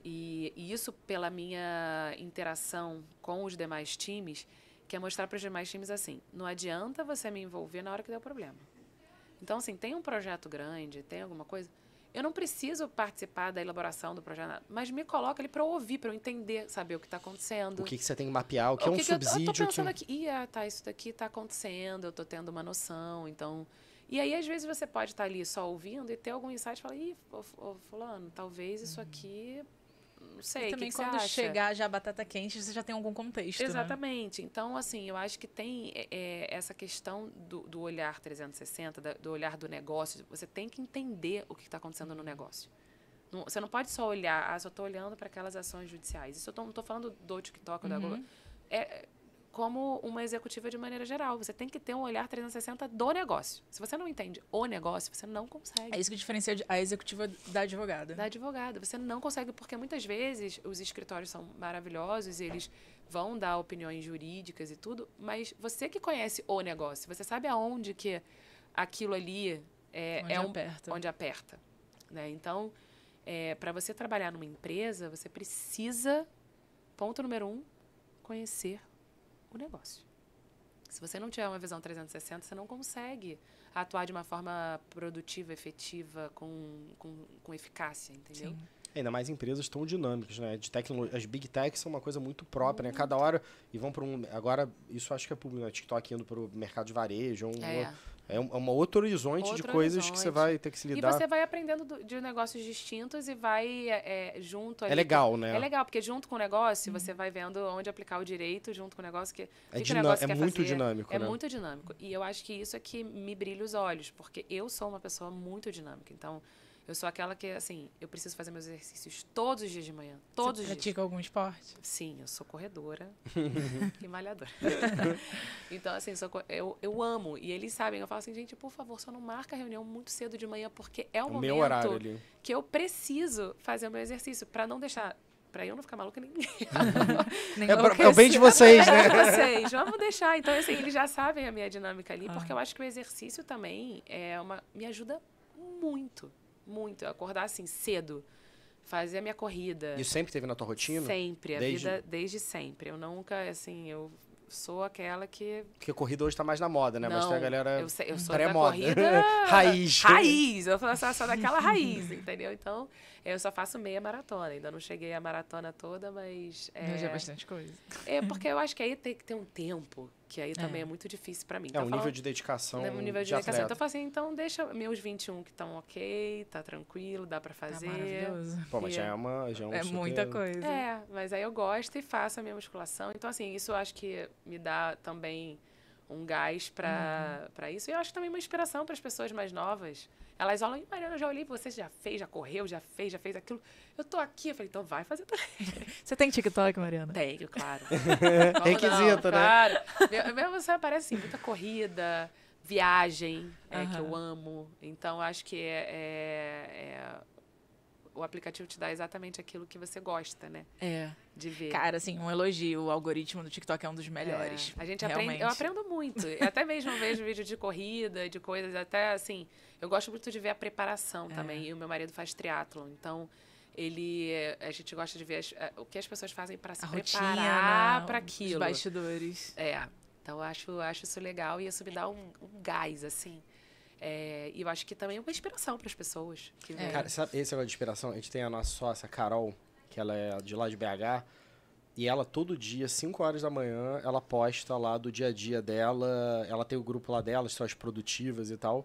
e isso pela minha interação com os demais times, que é mostrar para os demais times assim, não adianta você me envolver na hora que der o problema. Então, assim, tem um projeto grande, tem alguma coisa, eu não preciso participar da elaboração do projeto, mas me coloca ali para eu ouvir, para eu entender, saber o que está acontecendo. O que você tem que mapear, o que é um subsídio. Eu tô pensando aqui, isso daqui está acontecendo, eu tô tendo uma noção, então... E aí, às vezes, você pode estar ali só ouvindo e ter algum insight e falar, fulano, talvez isso aqui... Não sei, e também que você quando acha? chegar já a batata quente, você já tem algum contexto, Exatamente. Né? Então, assim, eu acho que tem essa questão do olhar 360, do olhar do negócio. Você tem que entender o que está acontecendo no negócio. Você não pode só olhar, só estou olhando para aquelas ações judiciais. Isso eu não estou falando do TikTok ou da Globo. Como uma executiva de maneira geral. Você tem que ter um olhar 360 do negócio. Se você não entende o negócio, você não consegue. É isso que diferencia a executiva da advogada. Da advogada. Você não consegue, porque muitas vezes os escritórios são maravilhosos, eles vão dar opiniões jurídicas e tudo, mas você que conhece o negócio, você sabe aonde que aquilo ali onde aperta, né? Então, para você trabalhar numa empresa, você precisa, ponto número 1, conhecer o negócio. Se você não tiver uma visão 360, você não consegue atuar de uma forma produtiva, efetiva, com eficácia, entendeu? Sim. Ainda mais empresas tão dinâmicas, né? De tecnologia, as big techs são uma coisa muito própria, né? Cada hora, e vão para agora, isso acho que é público, né? TikTok indo para o mercado de varejo, é um outro horizonte de coisas que você vai ter que se lidar. E você vai aprendendo de negócios distintos e vai junto ali. É legal, né? É legal, porque junto com o negócio, você vai vendo onde aplicar o direito, junto com o negócio que é muito dinâmico, né? É muito dinâmico. E eu acho que isso é que me brilha os olhos, porque eu sou uma pessoa muito dinâmica. Então, eu sou aquela que, assim, eu preciso fazer meus exercícios todos os dias de manhã. Todos os dias. Você pratica algum esporte? Sim, eu sou corredora e malhadora. Então, assim, eu amo. E eles sabem, eu falo assim, gente, por favor, só não marca a reunião muito cedo de manhã, porque é o momento meu horário ali. Que eu preciso fazer o meu exercício, para não deixar... Pra eu não ficar maluca, ninguém. É o bem de vocês, né? Vocês, vamos deixar. Então, assim, eles já sabem a minha dinâmica ali, porque eu acho que o exercício também me ajuda muito. Muito. Eu acordar assim cedo, fazer a minha corrida. Isso sempre teve na tua rotina? Sempre. Desde sempre. Eu nunca, assim, eu sou aquela que... Porque a corrida hoje tá mais na moda, né? Não, mas tem a galera eu sou pré-moda. da corrida... Raiz. Raiz. Eu sou daquela raiz, entendeu? Então, eu só faço meia maratona. Ainda não cheguei à maratona toda, mas... Já é bastante coisa. Porque eu acho que aí tem que ter um tempo, que aí também é muito difícil pra mim. Então, nível de dedicação. Um nível de dedicação. Então, eu falo assim, então deixa meus 21 que estão ok, tá tranquilo, dá pra fazer. Tá maravilhoso. Pô, mas já é um super... muita coisa. Mas aí eu gosto e faço a minha musculação. Então, assim, isso eu acho que me dá também um gás pra isso. E eu acho também uma inspiração para as pessoas mais novas. Elas olham, Mariana, eu já olhei, você já fez, já correu, já fez aquilo. Eu tô aqui, eu falei, então vai fazer também. Você tem TikTok, Mariana? Tenho, claro. Requisito, né? Claro. Você aparece assim, muita corrida, viagem, que eu amo. Então, acho que o aplicativo te dá exatamente aquilo que você gosta, né? De ver. Cara, assim, um elogio. O algoritmo do TikTok é um dos melhores. A gente aprende, eu aprendo muito. Eu até mesmo vejo vídeo de corrida, de coisas, até assim, eu gosto muito de ver a preparação também. E o meu marido faz triatlon, então a gente gosta de ver o que as pessoas fazem para se preparar para aquilo. Os bastidores. Então eu acho isso legal e isso me dá um gás, assim. E eu acho que também é uma inspiração para as pessoas. Cara, sabe esse negócio de inspiração? A gente tem a nossa sócia, Carol, que ela é de lá de BH, e ela todo dia, 5 horas da manhã, ela posta lá do dia a dia dela, ela tem o grupo lá dela, histórias produtivas e tal.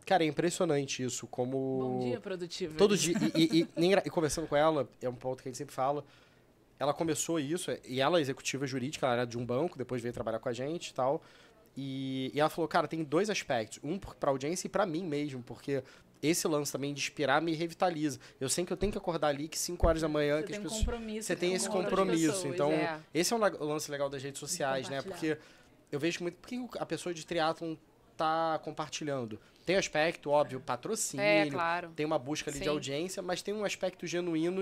Cara, é impressionante isso, como... Bom dia, produtivo. Todo dia, e conversando com ela, é um ponto que a gente sempre fala, ela começou isso, e ela é executiva jurídica, ela era de um banco, depois veio trabalhar com a gente e tal, e ela falou, cara, tem 2 aspectos, um pra audiência e pra mim mesmo, porque esse lance também de inspirar me revitaliza. Eu sei que eu tenho que acordar ali, que 5 horas da manhã... Você tem um compromisso. Você tem esse compromisso. Então, esse é um lance legal das redes sociais, né? Porque eu vejo muito... Por que a pessoa de triatlon tá compartilhando? Tem aspecto, óbvio, patrocínio. Claro. Tem uma busca ali de audiência, mas tem um aspecto genuíno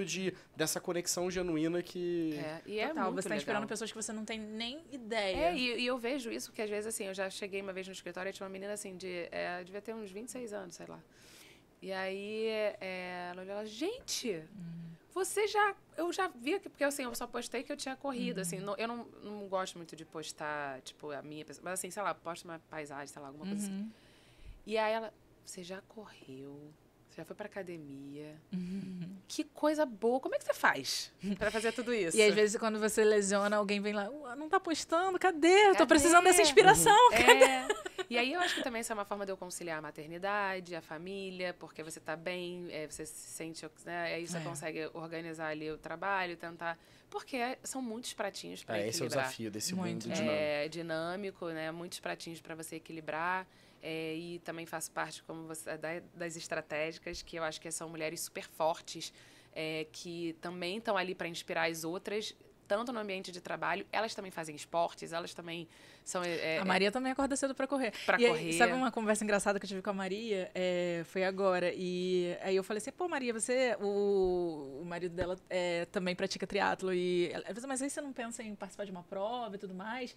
dessa conexão genuína que... E é total, muito você tá inspirando legal. pessoas que você não tem nem ideia. E eu vejo isso, que às vezes, assim, eu já cheguei uma vez no escritório e tinha uma menina, assim, devia ter uns 26 anos, sei lá. E aí, ela olhou, gente, eu já vi aqui, porque assim, eu só postei que eu tinha corrido, assim, eu não gosto muito de postar, tipo, a minha pessoa, mas assim, sei lá, posto uma paisagem, sei lá, alguma coisa assim. E aí ela, você já correu, você já foi pra academia, que coisa boa, como é que você faz pra fazer tudo isso? E às vezes quando você lesiona, alguém vem lá, não tá postando, cadê? Eu tô precisando dessa inspiração, cadê? E aí eu acho que também isso é uma forma de eu conciliar a maternidade, a família, porque você tá bem, você se sente, né? Aí você consegue organizar ali o trabalho, tentar... Porque são muitos pratinhos para equilibrar. Esse é o desafio desse mundo dinâmico. Dinâmico, né? Muitos pratinhos para você equilibrar. E também faço parte, como você, das estratégicas, que eu acho que são mulheres super fortes, que também estão ali para inspirar as outras, tanto no ambiente de trabalho, elas também fazem esportes, elas também são... A Maria também acorda cedo pra correr. Pra E correr. aí, sabe uma conversa engraçada que eu tive com a Maria? Foi agora. E aí eu falei assim, pô, Maria, o marido dela também pratica triatlo. E ela falou, mas aí você não pensa em participar de uma prova e tudo mais?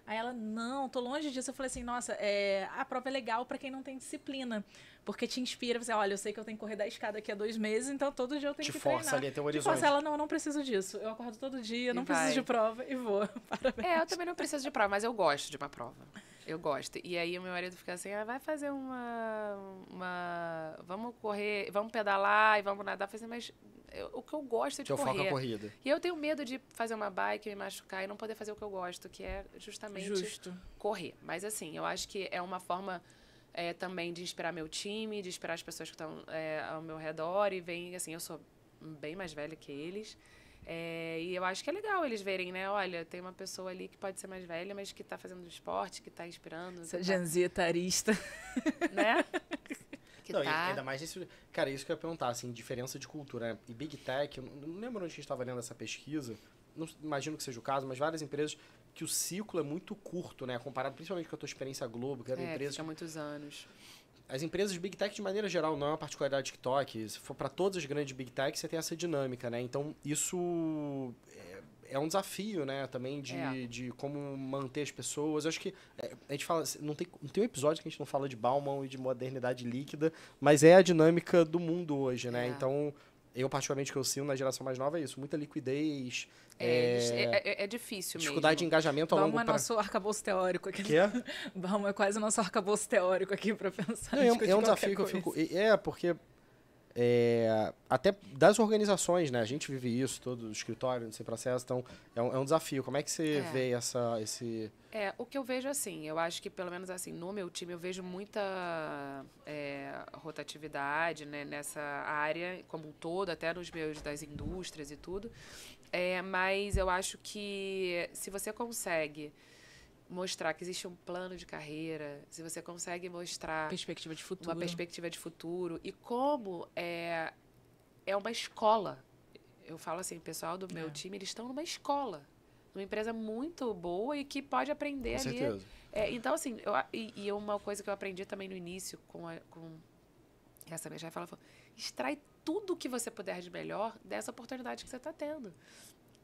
Aí ela, não, tô longe disso. Eu falei assim, nossa, a prova é legal pra quem não tem disciplina. Porque te inspira, você, olha, eu sei que eu tenho que correr 10K daqui a 2 meses, então todo dia eu tenho que treinar. Te força ali a ter um Te horizonte. força, ela, não, eu não preciso disso. Eu acordo todo dia, não preciso vai. de prova e vou. Parabéns. Eu também não preciso de prova, mas eu gosto de uma prova. Eu gosto. E aí o meu marido fica assim, vai fazer vamos correr, vamos pedalar e vamos nadar. Eu falei assim, mas o que eu gosto é de Teu correr. foco é a corrida. E eu tenho medo de fazer uma bike, me machucar e não poder fazer o que eu gosto, que é justamente correr. Mas assim, eu acho que é uma forma também de inspirar meu time, de inspirar as pessoas que estão ao meu redor. E vem, assim, eu sou bem mais velha que eles. E eu acho que é legal eles verem, né? Olha, tem uma pessoa ali que pode ser mais velha, mas que tá fazendo esporte, que tá inspirando. Essa janzetarista. Né? Não, e ainda mais isso. Cara, isso que eu ia perguntar, assim, diferença de cultura, né? E Big Tech, eu não lembro onde a gente estava lendo essa pesquisa, não imagino que seja o caso, mas várias empresas que o ciclo é muito curto, né? Comparado principalmente com a tua experiência Globo, que era empresas. Fica muitos anos. As empresas de Big Tech, de maneira geral, não é uma particularidade do TikTok. Se for para todas as grandes Big Tech, você tem essa dinâmica, né? Então, isso é um desafio, né? Também de como manter as pessoas. Eu acho que a gente fala... Não tem um episódio que a gente não fala de Bauman e de modernidade líquida, mas é a dinâmica do mundo hoje, né? Então, eu particularmente que eu sinto na geração mais nova é isso. Muita liquidez. É difícil dificuldade mesmo. de engajamento ao longo prazo. Bauman é nosso arcabouço teórico aqui. Que é? Bauman é quase o nosso arcabouço teórico aqui para pensar. É um desafio que eu fico... porque... até das organizações, né? A gente vive isso, todo o escritório, nesse processo, então é um desafio. Como é que você vê esse... O que eu vejo assim, eu acho que pelo menos assim, no meu time eu vejo muita rotatividade, né, nessa área como um todo, até nos meus das indústrias e tudo. Mas eu acho que se você consegue mostrar que existe um plano de carreira, se você consegue mostrar perspectiva de futuro. uma perspectiva de futuro e como é uma escola. Eu falo assim, o pessoal do meu time, eles estão numa escola, numa empresa muito boa e que pode aprender Com ali. certeza. Então, assim, uma coisa que eu aprendi também no início com essa minha chefe, ela falou, extrai tudo o que você puder de melhor dessa oportunidade que você está tendo.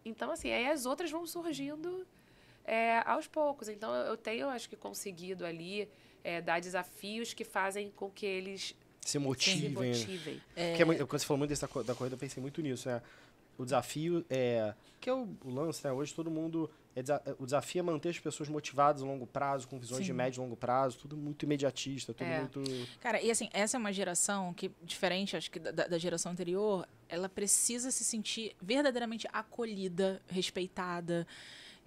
Então, assim, aí as outras vão surgindo aos poucos. Então, eu tenho, acho que, conseguido ali dar desafios que fazem com que eles se motivem. Quando você falou muito da corrida, eu pensei muito nisso, né? O desafio que é o lance, né? Hoje todo mundo... o desafio é manter as pessoas motivadas a longo prazo, com visões de médio e longo prazo, tudo muito imediatista, tudo muito... Cara, e assim, essa é uma geração que, diferente, acho que da geração anterior, ela precisa se sentir verdadeiramente acolhida, respeitada.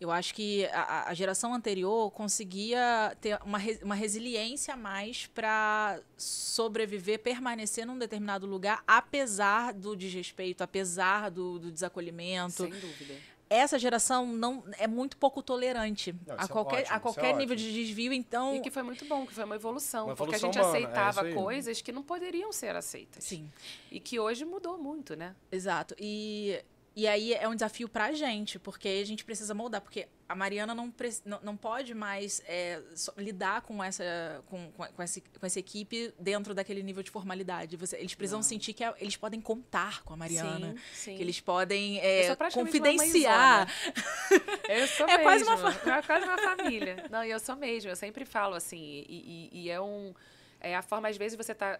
Eu acho que a geração anterior conseguia ter uma resiliência a mais para sobreviver, permanecer num determinado lugar, apesar do desrespeito, apesar do desacolhimento. Sem dúvida. Essa geração não é muito pouco tolerante a qualquer nível de desvio, então... E que foi muito bom, que foi uma evolução porque a evolução gente humana, aceitava coisas que não poderiam ser aceitas. Sim. E que hoje mudou muito, né? Exato. E aí é um desafio pra gente, porque a gente precisa moldar, porque a Mariana não pode mais lidar com essa equipe dentro daquele nível de formalidade. Eles precisam sentir que eles podem contar com a Mariana. Sim. Que eles podem confidenciar. Eu sou mesmo. Quase uma É quase uma família. Não, e eu sou mesmo. Eu sempre falo assim. E a forma, às vezes, você tá...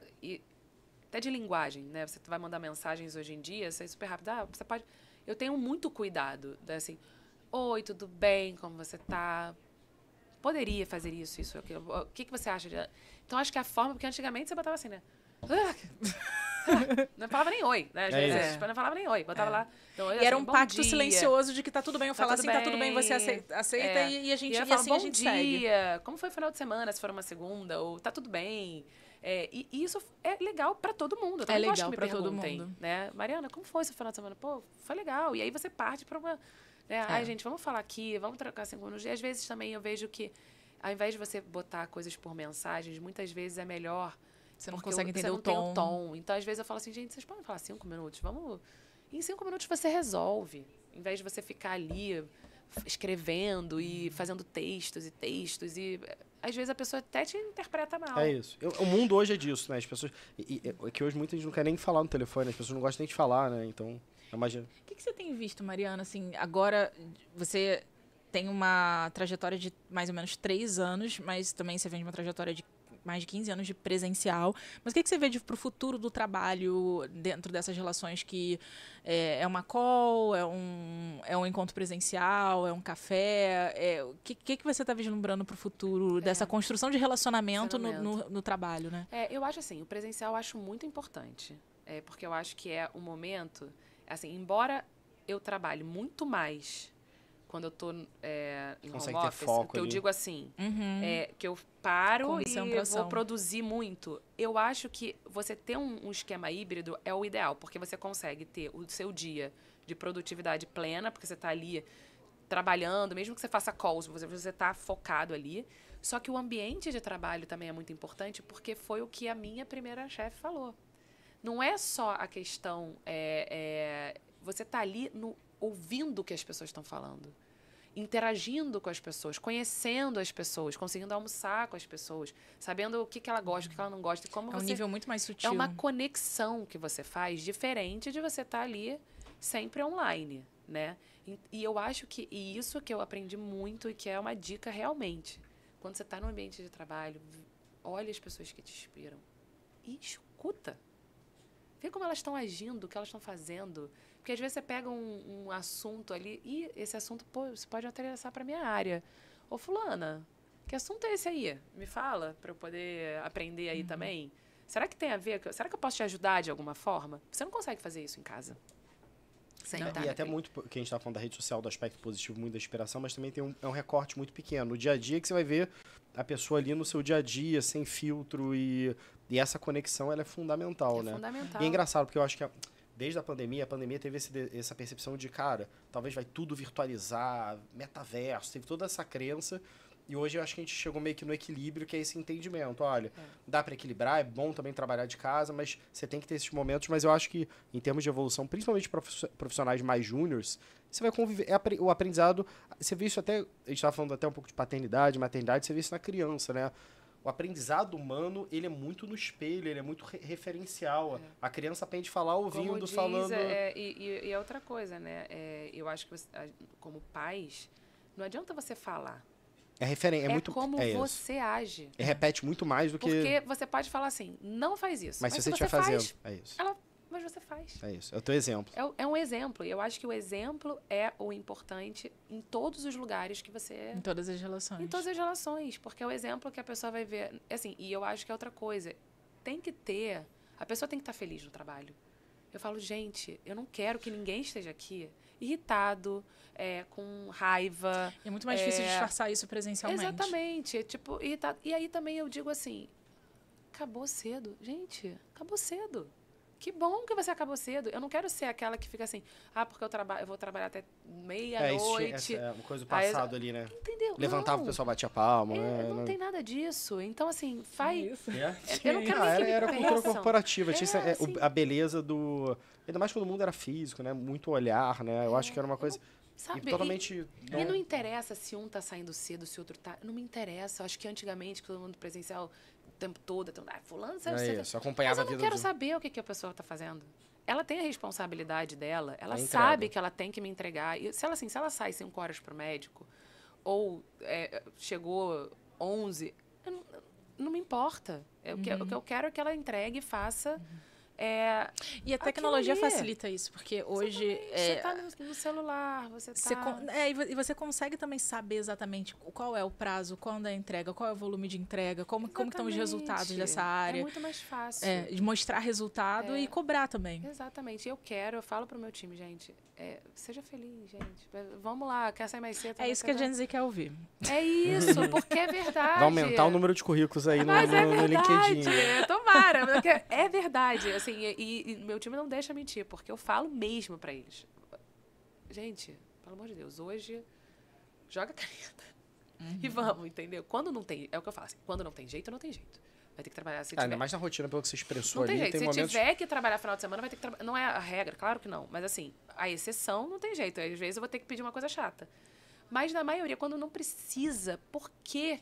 até de linguagem, né? Você vai mandar mensagens hoje em dia, você é super rápido. Você pode... Eu tenho muito cuidado, né? Assim, oi, tudo bem? Como você tá? Poderia fazer isso, aquilo. O que você acha? Então, acho que a forma... Porque antigamente você botava assim, né? Não falava nem oi, né? Às vezes, não falava nem oi. Botava lá... Então, e era um pacto silencioso de que tá tudo bem, eu falo assim, tá tudo bem, você aceita e a gente segue. Como foi o final de semana, se for uma segunda, ou tá tudo bem... E isso é legal pra todo mundo. Eu legal gosto que me pra todo perguntem, mundo. Né? Mariana, como foi esse final de semana? Pô, foi legal. E aí você parte pra uma... Né? Ai, gente, vamos falar aqui, vamos trocar 5 minutos. E às vezes também eu vejo que, ao invés de você botar coisas por mensagens, muitas vezes é melhor... Você não consegue entender você não o tem tom. o tom. Então, às vezes eu falo assim, gente, vocês podem falar 5 minutos? Vamos... Em 5 minutos você resolve. Em vez de você ficar ali escrevendo e fazendo textos e às vezes a pessoa até te interpreta mal. É isso. O mundo hoje é disso, né? As pessoas... É que hoje muita gente não quer nem falar no telefone, as pessoas não gostam nem de falar, né? Então, imagina. O que você tem visto, Mariana? Assim, agora você tem uma trajetória de mais ou menos 3 anos, mas também você vem de uma trajetória de mais de 15 anos de presencial. Mas o que você vê para o futuro do trabalho dentro dessas relações que é uma call, é um encontro presencial, é um café? O que você está vislumbrando para o futuro dessa construção de relacionamento no trabalho, né? Eu acho assim, o presencial eu acho muito importante. Porque eu acho que é o momento... Assim, embora eu trabalhe muito mais quando eu tô em home office, que eu digo assim, que eu paro e vou produzir muito, eu acho que você ter um esquema híbrido é o ideal, porque você consegue ter o seu dia de produtividade plena, porque você está ali trabalhando, mesmo que você faça calls, você está focado ali. Só que o ambiente de trabalho também é muito importante, porque foi o que a minha primeira chefe falou. Não é só a questão... você está ali ouvindo o que as pessoas estão falando, interagindo com as pessoas, conhecendo as pessoas, conseguindo almoçar com as pessoas, sabendo o que ela gosta, o que ela não gosta. Como um nível muito mais sutil. É uma conexão que você faz, diferente de você estar ali sempre online, né? E eu acho que isso que eu aprendi muito e que é uma dica realmente. Quando você está no ambiente de trabalho, olha as pessoas que te inspiram e escuta. Vê como elas estão agindo, o que elas estão fazendo. Porque às vezes você pega um assunto ali e esse assunto você pode interessar para minha área. Ô, fulana, que assunto é esse aí? Me fala para eu poder aprender aí também. Será que tem a ver? Será que eu posso te ajudar de alguma forma? Você não consegue fazer isso em casa. E até muito, que a gente está falando da rede social, do aspecto positivo, muito da inspiração, mas também tem um recorte muito pequeno. No dia a dia que você vai ver a pessoa ali no seu dia a dia, sem filtro, e essa conexão ela é fundamental, né? Fundamental. E é engraçado, porque eu acho que desde a pandemia teve essa percepção de, cara, talvez vai tudo virtualizar, metaverso, teve toda essa crença. E hoje eu acho que a gente chegou meio que no equilíbrio, que é esse entendimento. Olha, dá para equilibrar, é bom também trabalhar de casa, mas você tem que ter esses momentos. Mas eu acho que, em termos de evolução, principalmente profissionais mais júniores, você vai conviver. O aprendizado, você vê isso até, a gente estava falando até um pouco de paternidade, maternidade, você vê isso na criança, né? O aprendizado humano, ele é muito no espelho, ele é muito referencial. A criança aprende a falar ouvindo, falando... E é outra coisa, né? Eu acho que, como pais, não adianta você falar. Muito, como você age. Repete muito mais do que... Porque você pode falar assim, não faz isso. Mas se você estiver fazendo, é isso. Mas você faz. É isso, é o teu exemplo. É um exemplo. E eu acho que o exemplo é o importante em todos os lugares que você... Em todas as relações. Em todas as relações. Porque é o exemplo que a pessoa vai ver. Assim, e eu acho que é outra coisa. Tem que ter... A pessoa tem que estar feliz no trabalho. Eu falo, gente, eu não quero que ninguém esteja aqui irritado, com raiva. É muito mais difícil disfarçar isso presencialmente. Exatamente. Tipo, irritado. E aí também eu digo assim, acabou cedo. Gente, acabou cedo. Que bom que você acabou cedo. Eu não quero ser aquela que fica assim, porque eu vou trabalhar até meia-noite. É uma coisa do passado ali, né? Entendeu? Levantava, o pessoal batia a palma. Não tem nada disso. Então, assim, faz... Eu não quero nem que me era cultura peçam. corporativa. Tinha a beleza do... Ainda mais quando o mundo era físico, né? Muito olhar, né? Eu acho que era uma coisa... Sabe, totalmente... E não interessa se um tá saindo cedo, se o outro tá... Não me interessa. Eu acho que antigamente, todo mundo presencial... O tempo todo, fulano saiu cedo. Isso, acompanhava a vida. Mas eu não quero saber o que a pessoa está fazendo. Ela tem a responsabilidade dela, ela A sabe entrega. que ela tem que me entregar. E se ela sai 5 horas para o médico, ou chegou 11, não me importa. O que eu quero é que ela entregue e faça... E a tecnologia facilita isso, porque hoje... Você está no celular, você está... E você consegue também saber exatamente qual é o prazo, quando é a entrega, qual é o volume de entrega, como estão os resultados dessa área. É muito mais fácil. De mostrar resultado e cobrar também. Exatamente. Eu falo pro meu time, gente, seja feliz, gente. Vamos lá, quer sair mais cedo? É isso que a Gen Z quer ouvir. É isso, porque é verdade. Vai aumentar o número de currículos aí no LinkedIn. Tomara, porque é verdade. Assim, e meu time não deixa mentir, porque eu falo mesmo pra eles. Gente, pelo amor de Deus, hoje joga a caneta. E vamos, entendeu? Quando não tem, é o que eu falo assim, quando não tem jeito, não tem jeito. Vai ter que trabalhar. Se Ainda mais na rotina, pelo que você expressou não tem ali, jeito. tem Se momentos... tiver que trabalhar final de semana, vai ter que trabalhar. Não é a regra, claro que não. Mas assim, a exceção não tem jeito. Às vezes eu vou ter que pedir uma coisa chata. Mas na maioria, quando não precisa, por que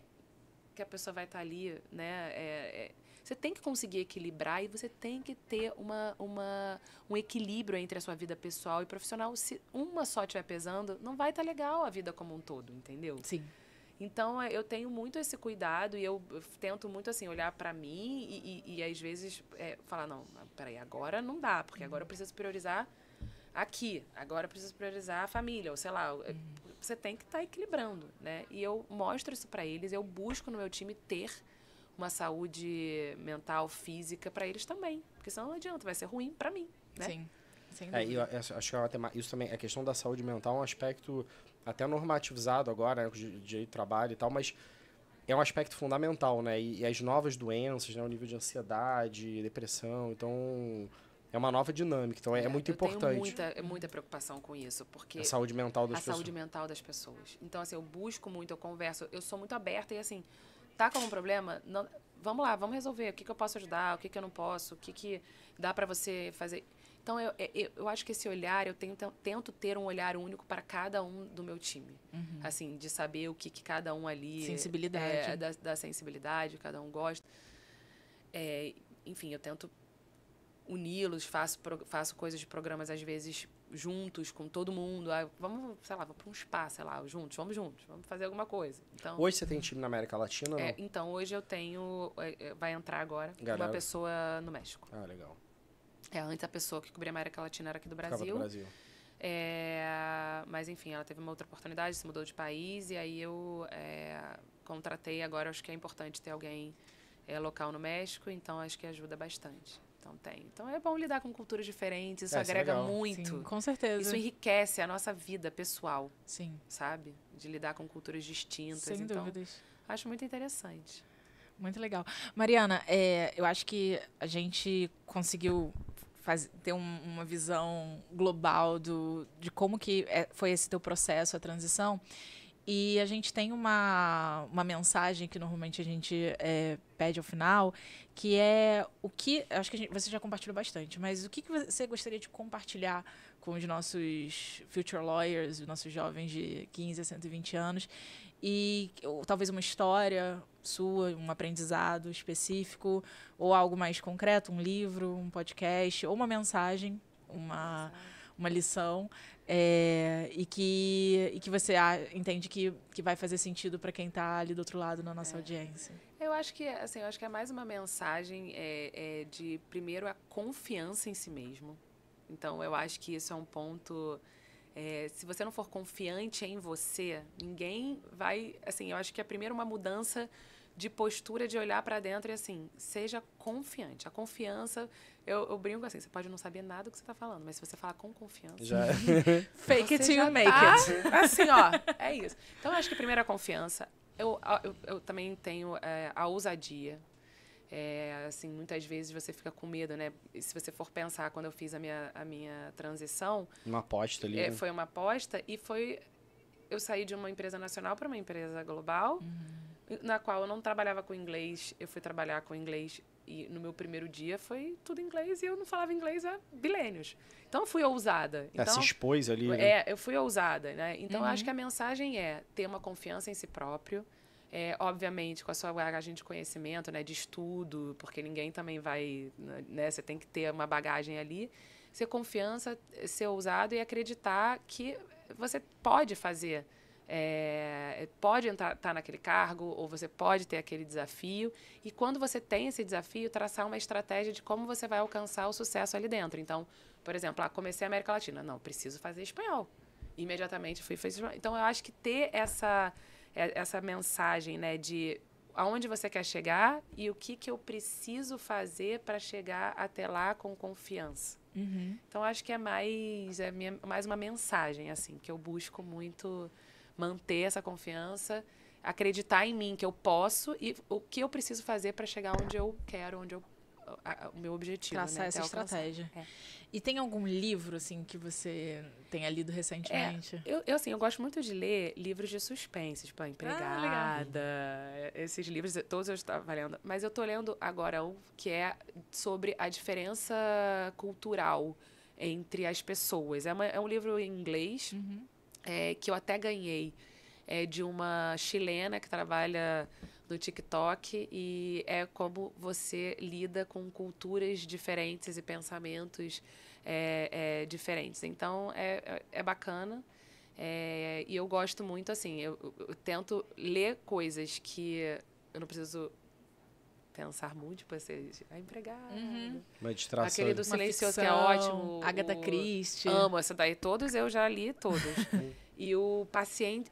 a pessoa vai estar ali, né? Você tem que conseguir equilibrar e você tem que ter um equilíbrio entre a sua vida pessoal e profissional. Se uma só estiver pesando, não vai estar legal a vida como um todo, entendeu? Sim. Então, eu tenho muito esse cuidado e eu tento muito, assim, olhar pra mim e às vezes, falar, não, peraí, agora não dá, porque agora eu preciso priorizar aqui, agora eu preciso priorizar a família, ou sei lá, você tem que estar equilibrando, né? E eu mostro isso pra eles, eu busco no meu time ter uma saúde mental, física pra eles também, porque senão não adianta, vai ser ruim pra mim, né? Sim, sem dúvida. E eu acho que isso também, a questão da saúde mental é um aspecto até normativizado agora, né, com direito de trabalho e tal, mas é um aspecto fundamental, né? E as novas doenças, né, o nível de ansiedade, depressão, então é uma nova dinâmica, então é muito importante. Eu tenho muita preocupação com isso, porque A saúde mental das pessoas. A saúde mental das pessoas. Então, assim, eu busco muito, eu converso, eu sou muito aberta e, assim, tá com algum problema? Não, vamos lá, vamos resolver. O que eu posso ajudar, o que eu não posso, o que dá pra você fazer. Então, eu acho que esse olhar, eu tento ter um olhar único para cada um do meu time. Assim, de saber o que cada um ali... Sensibilidade. Da sensibilidade, cada um gosta. Enfim, eu tento uni-los, faço coisas de programas, às vezes, juntos, com todo mundo. Vamos, sei lá, vamos para um spa, sei lá, juntos, vamos fazer alguma coisa. Então, hoje você tem time na América Latina ou não? Então, hoje eu tenho... vai entrar agora uma pessoa no México. Ah, legal. Antes a pessoa que cobria a América Latina era aqui do Brasil. Ficava do Brasil. Mas, enfim, ela teve uma outra oportunidade, se mudou de país, e aí eu contratei. Agora, acho que é importante ter alguém local no México, então acho que ajuda bastante. Então é bom lidar com culturas diferentes, isso agrega muito. Sim, com certeza. Isso enriquece a nossa vida pessoal. Sim. Sabe? De lidar com culturas distintas. Sem dúvidas. Acho muito interessante. Muito legal. Mariana, eu acho que a gente conseguiu ter uma visão global de como que foi esse teu processo, a transição. E a gente tem uma mensagem que normalmente a gente pede ao final, que é o que... Acho que você já compartilhou bastante, mas o que você gostaria de compartilhar com os nossos future lawyers, os nossos jovens de 15 a 120 anos, ou talvez uma história sua, um aprendizado específico, ou algo mais concreto, um livro, um podcast, ou uma mensagem, uma lição, e que você entende que vai fazer sentido para quem está ali do outro lado na nossa audiência. Eu acho que é mais uma mensagem de, primeiro, a confiança em si mesmo. Então, eu acho que isso é um ponto... se você não for confiante em você, ninguém vai... Assim, eu acho que é primeiro uma mudança de postura, de olhar para dentro e, assim, seja confiante. A confiança... Eu brinco assim, você pode não saber nada do que você está falando, mas se você falar com confiança... Já. Fake it till you make it. Assim, ó, é isso. Então, eu acho que primeiro a confiança. Eu também tenho a ousadia. Assim, muitas vezes você fica com medo, né? E se você for pensar, quando eu fiz a minha transição... Uma aposta ali. Foi uma aposta e eu saí de uma empresa nacional para uma empresa global, na qual eu não trabalhava com inglês. Eu fui trabalhar com inglês e no meu primeiro dia foi tudo inglês e eu não falava inglês há milênios. Então, eu fui ousada. Então, se expôs ali, né? eu fui ousada, né? Então, eu acho que a mensagem é ter uma confiança em si próprio, obviamente, com a sua bagagem de conhecimento, né? De estudo, porque ninguém também vai... Né? Você tem que ter uma bagagem ali. Ser confiança, ser ousado e acreditar que você pode fazer... pode estar naquele cargo ou você pode ter aquele desafio e quando você tem esse desafio, traçar uma estratégia de como você vai alcançar o sucesso ali dentro. Então, por exemplo, comecei a América Latina. Não, preciso fazer espanhol. Imediatamente fui fazer espanhol. Então, eu acho que ter essa mensagem, né, de aonde você quer chegar e o que eu preciso fazer para chegar até lá com confiança. Então, acho que é mais uma mensagem, assim, que eu busco muito... manter essa confiança, acreditar em mim que eu posso e o que eu preciso fazer para chegar onde eu quero, o meu objetivo. Traçar né, essa até alcançar. estratégia. É. E tem algum livro, assim, que você tenha lido recentemente? Assim, eu gosto muito de ler livros de suspense, tipo A Empregada, esses livros, todos eu estava lendo. Mas eu tô lendo agora um que é sobre a diferença cultural entre as pessoas. É um livro em inglês, que eu até ganhei, de uma chilena que trabalha no TikTok, e é como você lida com culturas diferentes e pensamentos diferentes. Então, é bacana. E eu gosto muito, assim, eu tento ler coisas que eu não preciso pensar muito, tipo, a empregada. Uma distração. Aquele do Uma Silencioso, ficção, que é ótimo. Agatha Christie. Amo essa daí. Todos eu já li, todos. E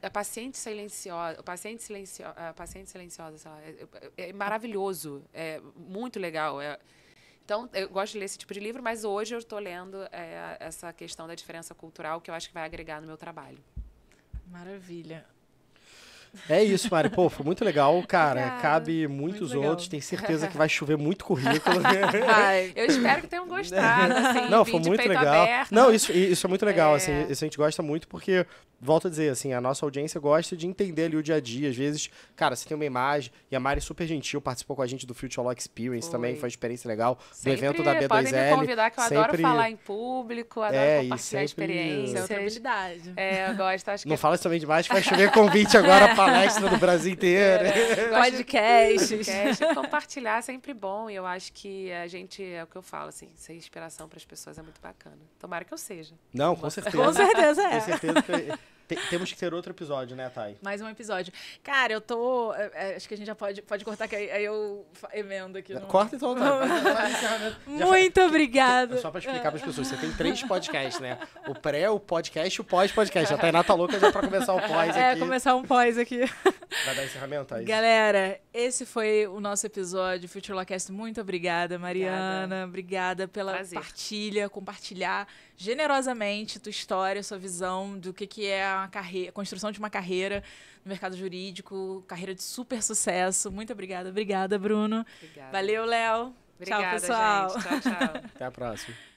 a paciente silenciosa, a paciente silenciosa, sei lá, é maravilhoso, é muito legal. Então, eu gosto de ler esse tipo de livro, mas hoje eu estou lendo essa questão da diferença cultural, que eu acho que vai agregar no meu trabalho. Maravilha. É isso, Mari. Pô, foi muito legal, cara. Obrigada. Cabe muitos Muito outros. Tenho certeza que vai chover muito currículo. Ai, Eu espero que tenham gostado, assim, Não, vim foi de muito peito legal. aberto. Não, isso é muito legal, assim, isso a gente gosta muito porque, volto a dizer, assim, a nossa audiência gosta de entender ali o dia a dia. Às vezes, cara, você tem uma imagem, e a Mari é super gentil, participou com a gente do Future Law Experience também, foi uma experiência legal, do evento da B2L. Podem me convidar, que eu adoro falar em público, adoro e compartilhar sempre- experiências. isso é outra habilidade. Eu gosto, acho que Não fala isso também demais, que vai chover convite agora, palestra do Brasil inteiro. Podcasts. Compartilhar é sempre bom, e eu acho que a gente, é o que eu falo, assim, ser inspiração para as pessoas é muito bacana. Tomara que eu seja. Não, com certeza. Com certeza é. Com certeza que temos que ter outro episódio, né, Thay? Mais um episódio. Cara, eu tô... acho que a gente já pode cortar, que aí eu emendo aqui. Corta então, Thay. Faz encerramento. Já Muito obrigada. Só pra explicar pras pessoas, você tem 3 podcasts, né? O pré, o podcast e o pós-podcast. A Tainá tá louca já pra começar o pós aqui. Começar um pós aqui. Vai dar encerramento, Thaís? Galera, esse foi o nosso episódio Future Lawcast. Muito obrigada, Mariana. Obrigada pela Prazer. compartilhar generosamente tua história, sua visão do que é a construção de uma carreira no mercado jurídico, carreira de super sucesso. Muito obrigada. Obrigada, Bruno. Obrigada. Valeu, Léo. Obrigada, tchau, pessoal. gente. Tchau, tchau. Até a próxima.